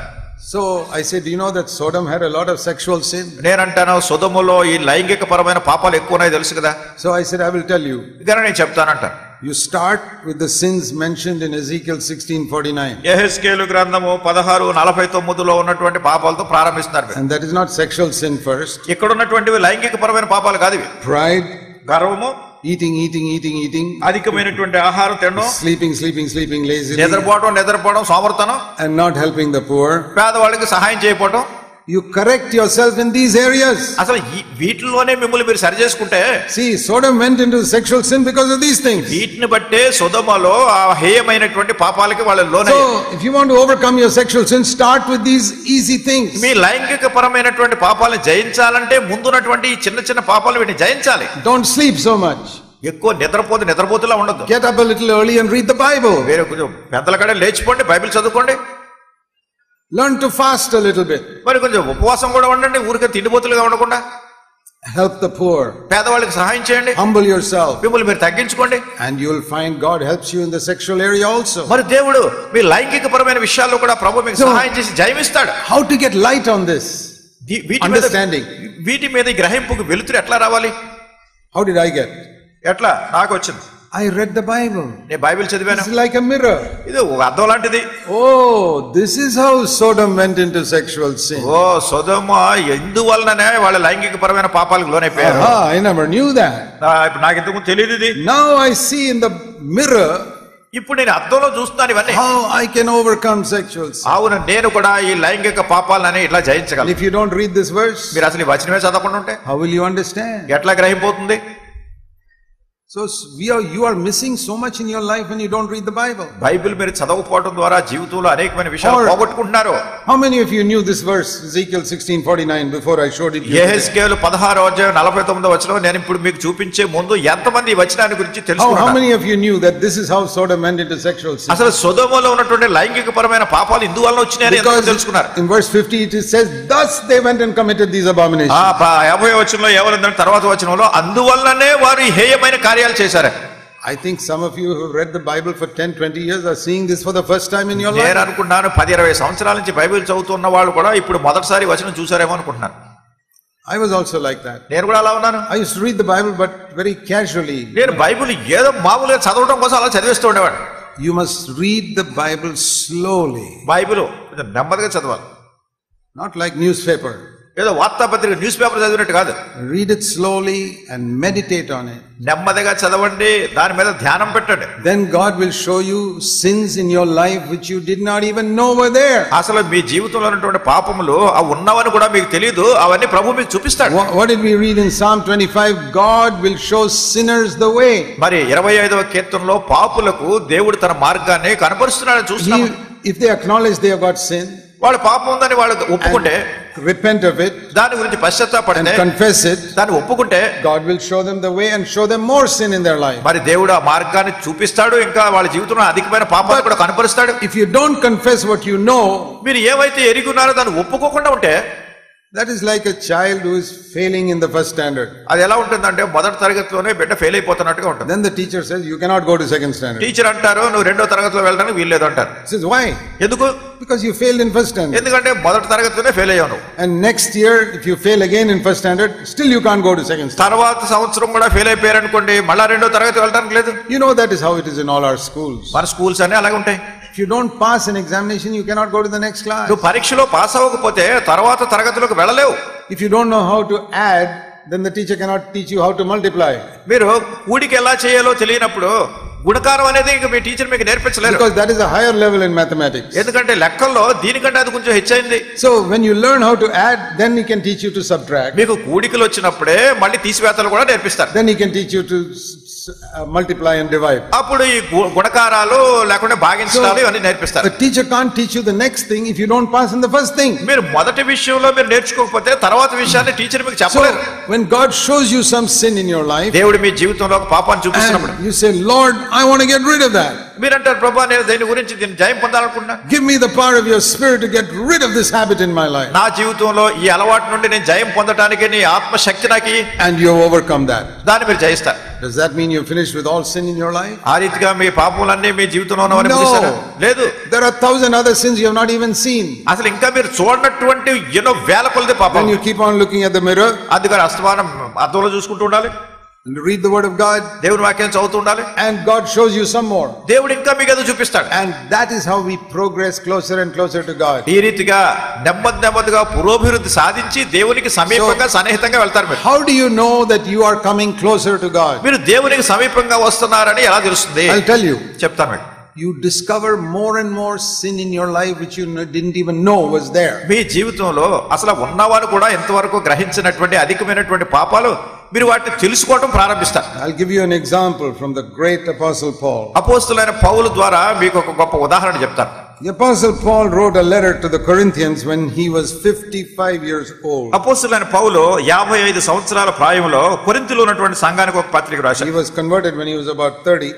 So I said, do you know that Sodom had a lot of sexual sin? నేనంటాను, సొదొములో ఈ లైంగిక పరమైన పాపాలు ఎక్కువ ఉన్నాయి తెలుసు కదా. So I said, I will tell you. ఇక నేను చెప్తానంట. You start with the sins mentioned in Ezekiel 16:49. యెహెజ్కేలు గ్రంథము 16:49లో ఉన్నటువంటి పాపాలతో ప్రారంభిస్తున్నారు. And that is not sexual sin first. ఇక్కడ ఉన్నటువంటివి లైంగిక పరమైన పాపాలు కాదు ఇవి. Pride, గర్వము, eating, అధికమైనటువంటి ఆహారం తినడం, sleeping lazily, నిద్రపోవడం సోమర్తనం, and not helping the poor. పేదవాళ్ళకి సహాయం చేయకపోవడం. You correct yourself in these areas. అసలు వీటిలోనే మిమ్మల్ని మీరు సరి చేసుకుంటే, see, Sodom went into sexual sin because of these things. వీటిని బట్టే సొదొమలో ఆ హేయమైనటువంటి పాపాలకి వాళ్ళు లోనయ్యారు. So if you want to overcome your sexual sin, start with these easy things. మీ లైంగిక పరమైనటువంటి పాపాలను జయించాలంటే ముందున్నటువంటి ఈ చిన్న చిన్న పాపాలు వీటిని జయించాలి. Don't sleep so much. ఎక్కువ నిద్రపోతులా ఉండదు. Get up a little early and read the Bible. వేరే కొంచెం పెద్దల కడే లేచిపోండి, బైబిల్ చదువుకోండి. Learn to fast a little bit. మరి కొంచెం ఉపవాసం కూడా ఉండండి, ఊరికే తిండిపోతులుగా ఉండకుండా. Help the poor. పేదవాళ్ళకి సహాయం చేయండి. Humble yourself. మిమ్మల్ని మీరు తగ్గించుకోండి. And you will find God helps you in the sexual area also. మరి దేవుడు మీ లైంగిక పరమైన విషయాల్లో కూడా ప్రభు మీకు సహాయం చేసి జయమిస్తాడు. How to get light on this? Understanding. వీటి మీద గ్రహింపుకు వెలుతురు ఎట్లా రావాలి? How did I get? ఎట్లా నాకు వచ్చింది? I read the Bible. నేను బైబిల్ చదివాను. It's like a mirror. ఇది ఒక అద్దం లాంటిది. Oh, this is how Sodom went into sexual sin. ఓ సొదొమ ఎందువల్లనే వాళ్ళ లైంగిక పరమైన పాపాలకు లోనైపోయారు. I never knew that. ఇప్పుడు నాకు ఇంతకు తెలియదు ఇది. Now I see in the mirror. ఇప్పుడు నేను అద్దంలో చూస్తున్నాను ఇవన్నీ. How I can overcome sexual sin. అవును, నేను కూడా ఈ లైంగిక పాపాలని ఇట్లా జయించగలను. If you don't read this verse, మీరు అసలు ఈ వచనమే చదవకుండా ఉంటే how will you understand? ఎట్లా గ్రహింపోతుంది? So you are missing so much in your life when you don't read the Bible. Bible మీరు చదవకపోవడం ద్వారా జీవితంలో అనేకమైన విషయాలు పోగొట్టుకుంటున్నారు. How many of you knew this verse Ezekiel 16:49 before I showed it to you? యెహెజ్కేలు 16:49 నేను ఇప్పుడు మీకు చూపించే ముందు ఎంతమంది ఈ వచనాన్ని గురించి తెలుసుకున్నారు? How many of you knew that this is how Sodom went into sexual sin? అసలు సొదొమలో ఉన్నటువంటి లైంగిక పరమైన పాపాలు ఇందువల్ల వచ్చినాయని ఎంతమంది తెలుసుకున్నారు? In verse 50 it says thus they went and committed these abominations. 50వ వచనంలో ఏమనుందంటే తర్వాత వచనంలో అందువల్లనే వారు ఈ హేయమైన కార్యాలు చేశారు. I think some of you who read the Bible for 10-20 years are seeing this for the first time in your life. నేను అనుకుంటున్నాను 10-20 సంవత్సరాల నుంచి బైబిల్ చదువుతున్న వాళ్ళు కూడా ఇప్పుడు మొదటిసారి వచనం చూసారేమో అనుకుంటున్నాను. I was also like that. నేను కూడా అలా ఉన్నాను. I used to read the Bible but very casually. నేను బైబిల్ ఏదో మామూలుగా చదవడం కోసం అలా చదివేస్తూ ఉండేవాడు. You must read the Bible slowly. Bible కొంచెం నెమ్మదిగా చదవాలి. Not like newspaper. ఏదో వార్తాపత్రిక న్యూస్ పేపర్ చదివినట్టు కాదు. Read it slowly and meditate on it. నెమ్మదిగా చదవండి, దాని మీద ధ్యానం పెట్టండి. Then God will show you sins in your life which you did not even know were there. అసలు మీ జీవితంలో ఉన్నటువంటి పాపములు అవి ఉన్నవని కూడా మీకు తెలియదు, అవన్నీ ప్రభు మీకు చూపిస్తాడు. What did we read in Psalm 25? God will show sinners the way. మరి 25వ కీర్తనలో పాపులకు దేవుడు తన మార్గాన్ని కనపరుస్తున్నాడని చూస్తున్నాం. If they acknowledge they have got sin, వాళ్ళ పాపం ఉందని వాళ్ళు ఒప్పుకుంటే, repent of it, దాని గురించి పశ్చాత్తాపడితే, and confess it, దాన్ని ఒప్పుకుంటే God will show them the way and show them more sin in their life. మరి దేవుడు ఆ మార్గాన్ని చూపిస్తాడు, ఇంకా వాళ్ళ జీవితంలో అధికమైన పాపాలు కూడా కనపరుస్తాడు. If you don't confess what you know, మీరు ఏవైతే ఎరిగి ఉన్నారో దాన్ని ఒప్పుకోకుండా ఉంటే, that is like a child who is failing in the first standard. అది ఎలా ఉంటుందంటే మొదటి తరగతిలోనే బిడ్డ ఫెయిల్ అయిపోతున్నట్టుగా ఉంటుంది. Then the teacher says you cannot go to second standard. Teacher అంటారు నువ్వు రెండో తరగతిలో వెళ్ళడానికి వీల్లేదు అంటారు. Says why? ఎందుకు? Because you failed in first standard. ఎందుకంటే మొదటి తరగతిలోనే ఫెయిల్ అయ్యావు. And next year if you fail again in first standard, still you can't go to second standard. తర్వాత సంవత్సరం కూడా ఫెయిల్ అయిపోయారు అనుకోండి, మళ్ళా రెండో తరగతి వెళ్ళడానికి లేదు. You know that is how it is in all our schools. మన స్కూల్స్ అన్ని అలాగే ఉంటాయి. If you don't pass an examination, you cannot go to the next class. నువ్వు పరీక్షలో పాస్ అవ్వకపోతే తర్వాత తరగతిలోకి వెళ్ళలేవు. If you don't know how to add, then the teacher cannot teach you how to multiply. మీరు కూడిక ఎలా చేయాలో తెలియనప్పుడు గుణకారం అనేది ఇంకా మీ టీచర్ మీకు నేర్పించలేరు. Because that is a higher level in mathematics. ఎందుకంటే లెక్కల్లో దీనికంటే అది కొంచెం హెచ్చైంది. So when you learn how to add, then he can teach you to subtract. మీకు కూడికలు వచ్చినప్పుడే మళ్ళీ తీసివేతలు కూడా నేర్పిస్తారు. Then he can teach you to multiply and divide. అప్పుడు ఈ గుణకారాలు లేకుంటే భాగించడాలు ఇవన్నీ నేర్పిస్తారు. The teacher can't teach you the next thing if you don't pass in the first thing. మీరు మొదటి విషయంలో మీరు నేర్చుకోకపోతే తర్వాత విషయాన్ని టీచర్ మీకు చెప్పలేరు. When God shows you some sin in your life, దేవుడు మీ జీవితంలో ఒక పాపాన్ని చూపిస్తున్నప్పుడు you say, Lord, I want to get rid of that. మీరంటారు, ప్రభువా నేను దీని గురించి జయం పొందాలనుకుంటున్నా. Give me the power of your spirit to get rid of this habit in my life. నా జీవితంలో ఈ అలవాటు నుండి నేను జయం పొందడానికి నీ ఆత్మ శక్తి నాకు. And you overcome that. దాన్ని మీరు జయిస్తారు. Does that mean you're finished with all sin in your life? ఆ రీతిగా మీ పాపములన్నీ మీ జీవితంలో ఉన్నవని ముగిస్తారా? లేదు. There are 1,000 other sins you have not even seen. అసలు ఇంకా మీరు చూడనటువంటి ఎన్నో వేల కొలది పాపాలు. Then you keep on looking at the mirror. అందుకని అస్తమానం అద్దంలో చూసుకుంటూ ఉండాలి. And read the word of God. దేవుని వాక్యం చదువుతూ ఉండాలి. And God shows you some more. దేవుడు ఇంకా మీకు ఏదో చూపిస్తాడు. And that is how we progress closer and closer to God. ఈ రీతిగా నెమ్మదిగా పురోభివృద్ధి సాధించి దేవునికి సమీపంగా సన్నిహితంగా వెళ్తారు మీరు. How do you know that you are coming closer to God? మీరు దేవునికి సమీపంగా వస్తున్నారని ఎలా తెలుస్తుంది? I'll tell you. చెప్తాను మీకు. You discover more and more sin in your life which you didn't even know was there. మీ జీవితంలో అసలు ఉన్నవారు కూడా ఎంతవరకు గ్రహించినటువంటి అధికమైనటువంటి పాపాలు మీరు వాటిని తెలుసుకోవడం ప్రారంభిస్తారు. I'll give you an example from the great apostle Paul. అపోస్తలుడైన పౌలు ద్వారా మీకు ఒక గొప్ప ఉదాహరణ చెప్తాను. The apostle Paul wrote a letter to the Corinthians when he was 55 years old. అపోస్తలుడైన పౌలు 55 సంవత్సరాల ప్రాయంలో కొరింథీలో ఉన్నటువంటి సంఘానికి ఒక పత్రిక రాశాడు. He was converted when he was about 30.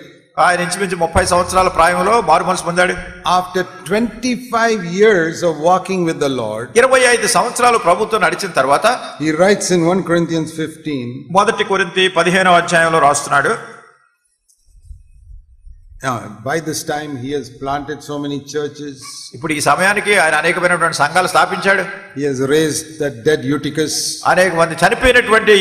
ఆయన ఇంచుమించు 30 సంవత్సరాల ప్రాయంలో మారు మనసు పొందాడు. After 25 years of walking with the Lord, 25 సంవత్సరాలు ప్రభువుతో నడిచిన తర్వాత he writes in 1 Corinthians 15. మొదటి కొరింథీ 15వ అధ్యాయంలో రాస్తున్నాడు. By this time he has planted so many churches. ఇప్పుడు ఈ సమయానికి ఆయన అనేకమైనటువంటి సంఘాలు స్థాపించాడు. He has raised that dead Eutychus. అనేక మంది చనిపోయినటువంటి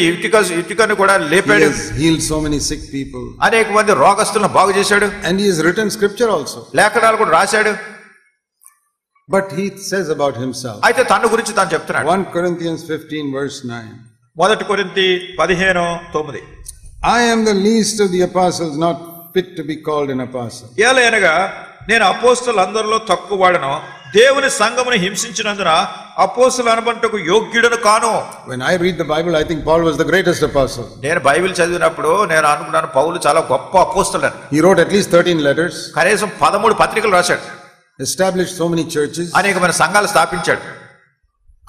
యూటికను కూడా లేపాడు. He has healed so many sick people. అనేక మంది రోగస్తులను బాగు చేశాడు. And he has written scripture also. లేఖనాలు కూడా రాశాడు. But he says about himself. అయితే తన గురించి తాను చెప్తున్నాడు. 1 Corinthians 15 verse 9. మొదటి కొరింథీ 15:9. I am the least of the apostles, not fit to be called an apostle. ఏలయనగా నేను అపోస్తలులందరిలో తక్కువవాడను, దేవుని సంఘమును హింసించినందున అపోస్తలు అనబడుటకు యోగ్యుడను కాను. When I read the Bible, I think Paul was the greatest apostle. నేను బైబిల్ చదివినప్పుడు నేను అనుకున్నాను పౌలు చాలా గొప్ప అపోస్తలుడని. He wrote at least 13 letters. కనీసం 13 పత్రికలు రాశాడు. Established so many churches. అనేకమైన సంఘాలు స్థాపించాడు.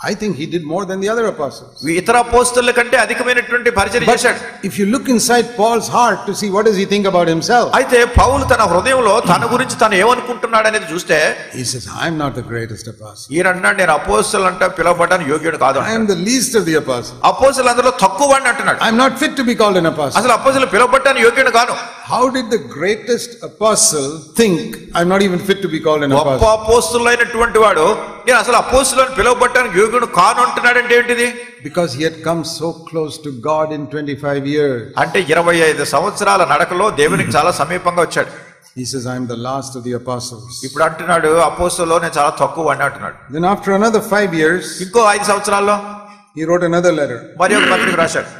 I think he did more than the other apostles. ఇతర అపోస్తలుల కంటే అధికమైనటువంటి పరిచర్య చేశాడు. If you look inside Paul's heart to see what does he think about himself. అయితే పౌలు తన హృదయంలో తన గురించి తను ఏమనుకుంటున్నాడు అనేది చూస్తే he says, I am not the greatest apostle. ఈయనంటున్నాడు నేను అపోస్తలు అంటే పిలువబడడానికి యోగ్యుడు కాదు. I am the least of the apostles. అపోస్తలులందరిలో తక్కువవాడిని అంటున్నాడు. I am not fit to be called an apostle. అసలు అపోస్తలు పిలువబడడానికి యోగ్యుడు కాను. How did the greatest apostle think I am not even fit to be called an apostle? గొప్ప అపోస్తలులైనటువంటి వాడు నేను అసలు అపోస్తలులను పిలువబడడానికి యోగ్యుడు కాను అంటున్నాడంటే ఏంటిది? Because he had come so close to God in 25 years. అంటే 25 సంవత్సరాల నడకలో దేవునికి చాలా సమీపంగా వచ్చాడు. He says, I am the last of the apostles. ఇప్పుడు అంటున్నాడు అపోస్తలులో నేను చాలా తక్కువ అని అంటున్నాడు. Then after another 5 years, ఇంకో 5 సంవత్సరాల్లో he wrote another letter. మరి ఒక పత్రిక రాశాడు.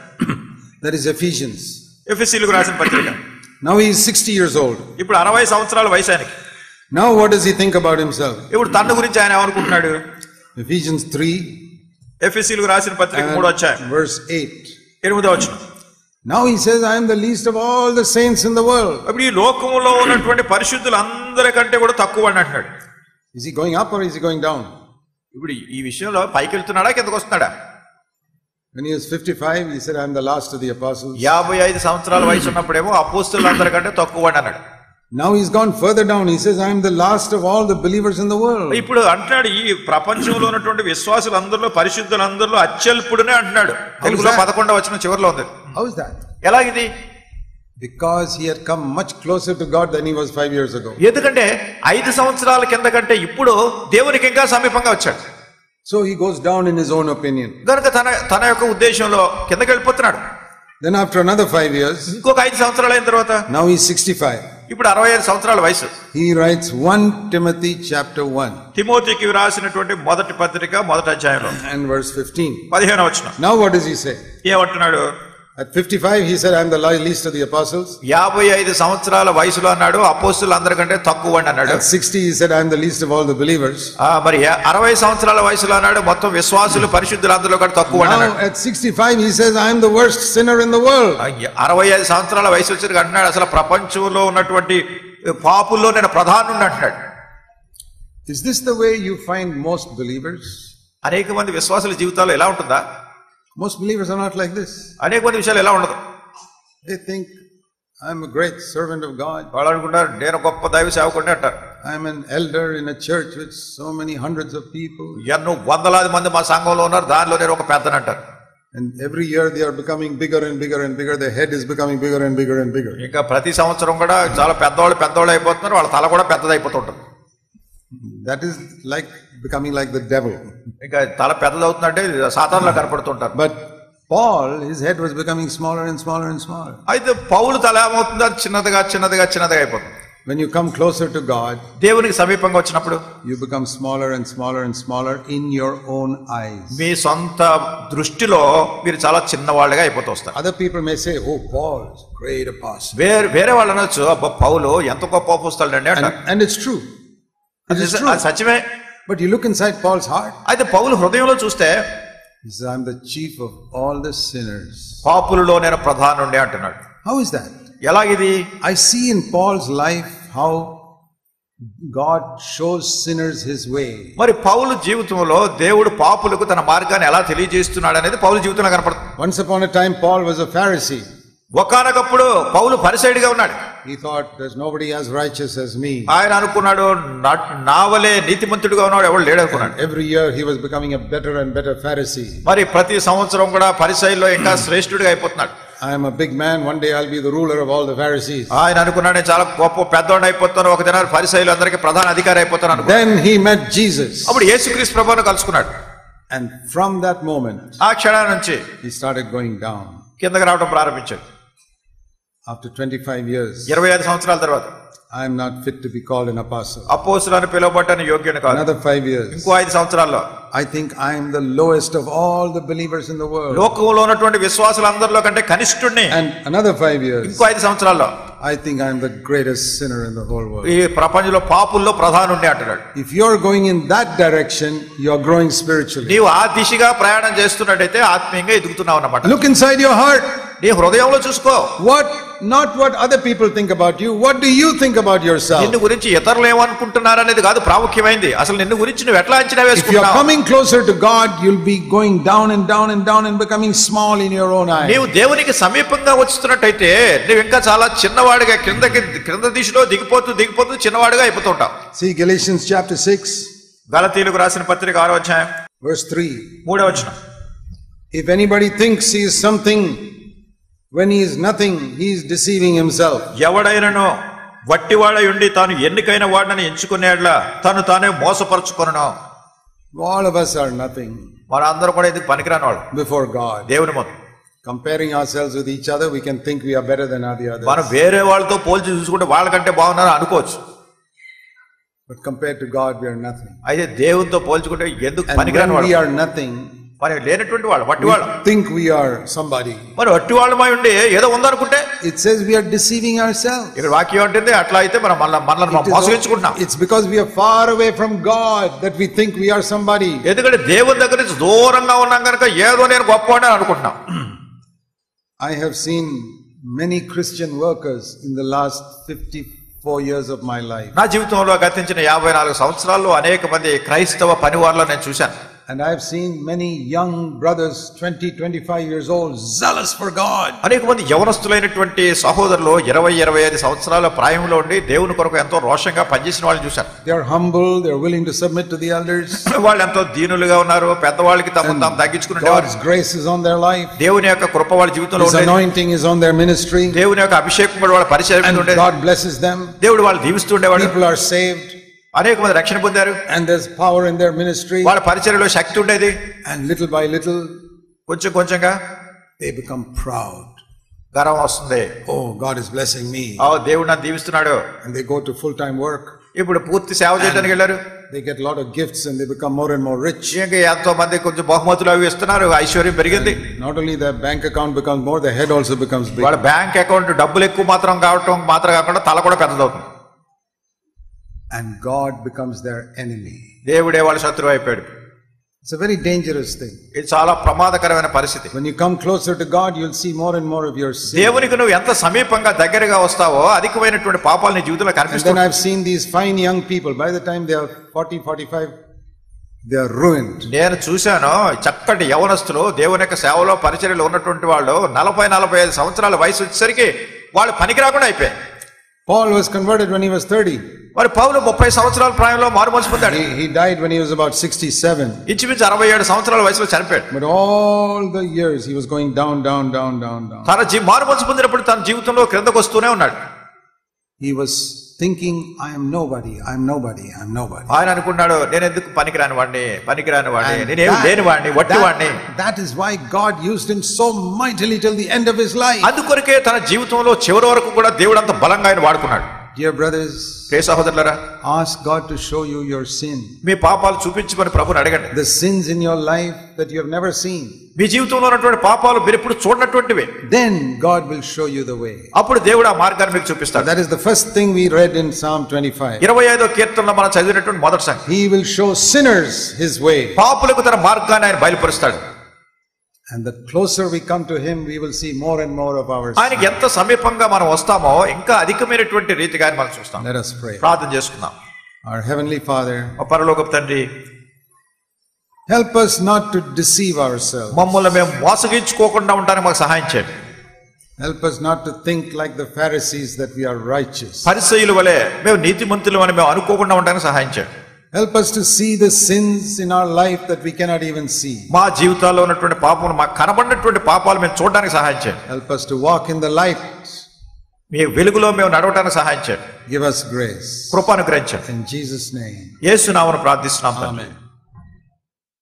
That is Ephesians. ఎఫెసీయులకు రాసిన పత్రిక. Now he is 60 years old. ఇప్పుడు 60 సంవత్సరాల వయసు ఆయనకి. Now what does he think about himself? ఇప్పుడు తన గురించి ఆయన ఏమనుకుంటున్నాడు? Ephesians 3. ఎఫెసీయులకు రాసిన పత్రిక 3వ అధ్యాయం verse 8. 8వ వచనం. Now he says, I am the least of all the saints in the world. ఇప్పుడు ఈ లోకములో ఉన్నటువంటి పరిశుద్ధులు అందరికంటే కూడా తక్కువ అని అంటున్నాడు. Is he going up or is he going down? ఇప్పుడు ఈ విషయంలో పైకి వెళ్తున్నాడా కిందకు వస్తున్నాడా? When he was 55, he said, I am the last of the apostles. 55 సంవత్సరాల వయసు ఉన్నప్పుడేమో అపోస్తలులు అందరికంటే తక్కువ అని అన్నాడు. Now he's gone further down. He says, I am the last of all the believers in the world. ఇప్పుడు అంటున్నాడు ఈ ప్రపంచంలో ఉన్నటువంటి విశ్వాసులందరిలో పరిశుద్ధులందరిలో అత్యల్పుడనే అంటున్నాడు. తెలుగులో 11వ వచనం చివరిలో ఉంది. How is that? ఎలా ఇది? Because he had come much closer to God than he was 5 years ago. ఎందుకంటే 5 సంవత్సరాల కింద కంటే ఇప్పుడు దేవునికి ఇంకా సమీపంగా వచ్చాడు. So he goes down in his own opinion. కనుక తన యొక్క ఉద్దేశంలో కిందకి వెళ్ళిపోతున్నాడు. Then after another 5 years, ఇంకొక 5 సంవత్సరాలు అయిన తర్వాత now he's 65. ఇప్పుడు 65 సంవత్సరాల వయసు. He writes 1 Timothy chapter 1. తిమోతికి రాసినటువంటి మొదటి పత్రిక 1వ అధ్యాయంలో and verse 15. 15వ వచనం. Now what does he say? ఏమంటున్నాడు? At 55 he said, I am the least of the apostles. 55 సంవత్సరాల వయసులో అన్నాడు అపోస్తలులందరికంటే తక్కువని అన్నాడు. At 60 he said, I am the least of all the believers. మరి 60 సంవత్సరాల వయసులో అన్నాడు మొత్తం విశ్వాసులు పరిశుద్ధులందరిలో కంటే తక్కువని అన్నాడు. Now at 65 he says, I am the worst sinner in the world. 65 సంవత్సరాల వయసు వచ్చాక అంటున్నాడు అసలు ప్రపంచంలో ఉన్నటువంటి పాపుల్లో నేను ప్రధానుడిని అంటున్నాడు. Is this the way you find most believers? అనేక మంది విశ్వాసుల జీవితాల్లో ఎలా ఉంటుందా? Most believers are not like this. అనేక మంది విషయాలు ఎలా ఉండదు. They think I am a great servant of God. వాళ్ళు అనుకుంటారు నేను గొప్ప దైవ సేవకుడిని అంటారు. I am an elder in a church with so many hundreds of people. ఎన్నో వందలాది మంది మా సంఘంలో ఉన్నారు దానిలో నేను ఒక పెద్దని అంటారు. And every year they are becoming bigger and bigger and bigger. Their head is becoming bigger and bigger and bigger. ఇంకా ప్రతి సంవత్సరం కూడా చాలా పెద్దవాళ్ళు అయిపోతున్నారు, వాళ్ళ తల కూడా పెద్దదైపోతుంటుంది. That is like becoming like the devil. ఇంకా తల పెద్దదవుతుందంటే సాతానులా కనపడుతుంటారు. But Paul, his head was becoming smaller and smaller and smaller. అయితే పౌలు తల ఏమవుతుంది? అది చిన్నదిగా అయిపోతుంది. When you come closer to God, దేవునికి సమీపంగా వచ్చినప్పుడు you become smaller and smaller and smaller in your own eyes. మీ సొంత దృష్టిలో మీరు చాలా చిన్నవాళ్ళుగా అయిపోతూ వస్తారు. Other people may say, oh, Paul is a great apostle. వేరే వాళ్ళు అనొచ్చు, అబ్బా పౌలు ఎంత గొప్ప అపోస్తలుడు అండి అంటారు. And it's true. It is true. సత్యమే. But you look inside Paul's heart. అయితే పౌలు హృదయంలో చూస్తే he says, I am the chief of all the sinners. పాపులలో నేను ప్రధానుండి అంటున్నాడు. How is that? ఎలాగిది? I see in Paul's life how God shows sinners his way. మరి పౌలు జీవితంలో దేవుడు పాపులకు తన మార్గాన్ని ఎలా తెలియజేస్తున్నాడు అనేది పౌలు జీవితంలో కనపడుతుంది. Once upon a time Paul was a Pharisee. ఒకానొకప్పుడు పౌలు పరిసయ్యుడిగా ఉన్నాడు. He thought there's nobody as righteous as me. ఆయన అనుకున్నాడు నావలే నీతిమంతుడిగా ఉన్నాడు ఎవడు లేడు అనుకున్నాడు. Every year he was becoming a better and better Pharisee. మరి ప్రతి సంవత్సరం కూడా పరిసయ్యుల్లో ఇంకా శ్రేష్ఠుడిగా అయిపోతున్నాడు. I am a big man, one day I'll be the ruler of all the Pharisees. ఆయన అనుకున్నాడు నేను చాలా గొప్ప పెద్దవాడిని అయిపోతాను, ఒక దినాలు పరిసయ్యులందరికీ ప్రధాన అధికారి అయిపోతాను అనుకున్నాడు. Then he met Jesus. అప్పుడు యేసుక్రీస్తు ప్రభువును కలుసుకున్నాడు. And from that moment ఆ క్షణం నుంచి he started going down. కిందకి రావడం ప్రారంభించాడు. After 25 years, 25 సంవత్సరాల తర్వాత I am not fit to be called an apostle. అపోస్తలుని పిలువబడటానికి యోగ్యుని కాదు. Another 5 years. ఇంకో 5 సంవత్సరాల్లో I think I am the lowest of all the believers in the world. లోకంలో ఉన్నటువంటి విశ్వాసులందరిలో కంటే కనిష్ఠుడిని. And another 5 years. ఇంకో 5 సంవత్సరాల్లో I think I am the greatest sinner in the whole world. ఈ ప్రపంచంలో పాపుల్లో ప్రధానుడిని అంటున్నాడు. If you are going in that direction, you are growing spiritually. నీవు ఆ దిశగా ప్రయాణం చేస్తున్నట్టయితే ఆత్మీయంగా ఎదుగుతున్నావు అన్నమాట. Look inside your heart. నీ హృదయంలో చూసుకో. Not what other people think about you. What do you think about yourself? నిన్ను గురించి ఇతరులు ఏమనుకుంటున్నారు అనేది కాదు ప్రాముఖ్యమైనది. అసలు నిన్ను గురించి నువ్వు ఎట్లా అంచనా వేసుకుంటున్నావు? If you are coming closer to God, you'll be going down and down and down and becoming small in your own eyes. నీవు దేవునికి సమీపంగా వస్తున్నట్టయితే నువ్వు ఇంకా చాలా చిన్నవాడిగా క్రింద దిశలో దిగిపోతూ చిన్నవాడిగా అయిపోతూ ఉంటావు. See Galatians chapter 6. గలతీయులకు రాసిన పత్రిక 6వ అధ్యాయం verse 3. 3వ వచనం. If anybody thinks he is something when he is nothing, he is deceiving himself. ఎవడైనను వట్టివాడై ఉండి తాను ఎన్నికైన వాడిని ఎంచుకునేట్లా తను తానే మోసపరుచుకొనును. All of us are nothing. మనందరూ కూడా ఇది పనికిరాని వాళ్ళు before God. దేవుని ముందు. Comparing ourselves with each other, we can think we are better than the others. మనం వేరే వాళ్ళతో పోల్చి చూసుకుంటే వాళ్ళకంటే బాగున్నారు అనుకోవచ్చు. But compared to God, we are nothing. అయితే దేవునితో పోల్చుకుంటే ఎందుకు పనికిరాని వాళ్ళు? We are nothing. మరి లేనటువంటి వాళ్ళు వట్టి వాళ్ళు. Think we are somebody. మరి వట్టి వాళ్ళమై ఉండి ఏదో ఉందనుకుంటే it says we are deceiving ourselves. ఇక్కడ వాక్యం అంటుంది అట్లా అయితే మనం మనల్ని మోసగించుకుంటున్నాం. It's because we are far away from God that we think we are somebody. ఎందుకంటే దేవుని దగ్గర నుంచి దూరంగా ఉన్నాం కనుక ఏదో నేను గొప్పవాడిని అనుకుంటున్నాం. I have seen many Christian workers in the last 54 years of my life. నా జీవితంలో గతించిన 54 సంవత్సరాల్లో అనేక మంది క్రైస్తవ పనివాళ్ళని నేను చూశాను. And I have seen many young brothers 20-25 years old zealous for God. అనేక మంది యవనస్తులైనటువంటి సహోదరులు 20-25 సంవత్సరాల ప్రాయంలో ఉండి దేవుని కొరకు ఎంతో రోషంగా పనిచేసిన వాళ్ళని చూశాను. They are humble, they are willing to submit to the elders. వాళ్ళు ఎంతో దీనులుగా ఉన్నారు, పెద్దవాళ్ళకి తమను తాము తగ్గించుకునేవారు. God's grace is on their life. దేవుని యొక్క కృప వాళ్ళ జీవితంలో ఉండేది. His anointing is on their ministry. దేవుని యొక్క అభిషేకం కూడా వాళ్ళ పరిచర్య మీద ఉండేది. God blesses them. దేవుడు వాళ్ళు దీవిస్తుండేవాడు. People are saved. అనేక మంది రక్షణ పొందారు. And there's power in their ministry. వాళ్ళ పరిచర్యలో శక్తి ఉండేది. And little by little, కొంచెంగా they become proud. గర్వం వస్తుంది. Oh, God is blessing me. దేవుడు నన్ను దీవిస్తున్నాడు. And they go to full-time work. ఇప్పుడు పూర్తి సేవ చేయడానికి వెళ్ళారు. They get a lot of gifts and they become more and more rich. ఇంకా ఎంతో మంది కొంచెం బహుమతులు అవి ఇస్తున్నారు, ఐశ్వర్యం పెరిగింది. Not only their bank account becomes more, their head also becomes big. వాళ్ళ బ్యాంక్ అకౌంట్ డబ్బులు ఎక్కువ మాత్రం కాకుండా తల కూడా పెద్దదవుతుంది. And God becomes their enemy. దేవుడే వాళ్ళ శత్రువు అయిపోయాడు. It's a very dangerous thing. ఇది చాలా ప్రమాదకరమైన పరిస్థితి. When you come closer to God, you'll see more and more of your sin. దేవునికి నువ్వు ఎంత సమీపంగా దగ్గరగా వస్తావో అధికమైనటువంటి పాపాలు నీ జీవితంలో కనిపిస్తాయి. And then I've seen these fine young people, by the time they are 40, 45, they are ruined. నేను చూశాను చక్కటి యవనస్తులు దేవుని యొక్క సేవలో పరిచర్యలో ఉన్నటువంటి వాళ్ళు 40-45 సంవత్సరాల వయసు వచ్చేసరికి వాళ్ళు పనికి రాకుండా అయిపోయారు. Paul was converted when he was 30. మరి పౌలు 30 సంవత్సరాల ప్రాయంలో మారుమనసు పొందాడు. He died when he was about 67. ఇంచుమించు 67 సంవత్సరాల వయసులో చనిపోయాడు. But all the years he was going down. తన మారుమనసు పొందినప్పుడు తన జీవితంలో క్రిందకు వస్తూనే ఉన్నాడు. He was thinking, I am nobody. ఆయన అనుకున్నాడు, నేను ఎందుకు పనికిరాని వాడిని, నేనేం లేని వాడిని, వట్టి వాడిని. That is why God used him so mightily till the end of his life. అందుకొరకే తన జీవితంలో చివరి వరకు కూడా దేవుడు అంత బలంగా ఆయన వాడుకున్నాడు. Dear brothers, ప్రియ సహోదరులారా, ask God to show you your sin. మీ పాపాలు చూపించమని ప్రభువుని అడగండి. The sins in your life that you have never seen. మీ జీవితంలో ఉన్నటువంటి పాపాలు మీరు ఎప్పుడు చూడనటువంటివి. Then God will show you the way. అప్పుడు దేవుడు ఆ మార్గాన్ని మీకు చూపిస్తాడు. That is the first thing we read in Psalm 25. 25వ కీర్తనలో మనం చదివినటువంటి మొదటి సంగతి. He will show sinners his way. పాపులకు తన మార్గాన్ని ఆయన బయలుపరుస్తాడు. And the closer we come to him, we will see more and more of our sin. ఆయనకి ఎంత సమీపంగా మనం వస్తామో ఇంకా అధికమైనటువంటి రీతిగా మనం చూస్తాం. Let us pray. ప్రార్థన చేసుకుందాం. Our heavenly Father, పరలోకపు తండ్రి, help us not to deceive ourselves. మమ్మల్ని మేము మోసగించుకోకుండా ఉండడానికి మాకు సహాయం చేయండి. Help us not to think like the Pharisees that we are righteous. పరిసయ్యుల వలె మేము నీతిమంతులమని మేము అనుకోకుండా ఉండడానికి సహాయం చేయండి. Help us to see the sins in our life that we cannot even see. మా జీవితాల్లో ఉన్నటువంటి పాపములు, మాకు కనబడినటువంటి పాపాలు మేము చూడడానికి సహాయం చేయండి. Help us to walk in the light. మీ వెలుగులో మేము నడవడానికి సహాయం చేయండి. Give us grace. కృప అనుగ్రహించండి. In Jesus' name. యేసు నామమున ప్రార్థిస్తున్నాం తండ్రి. Amen.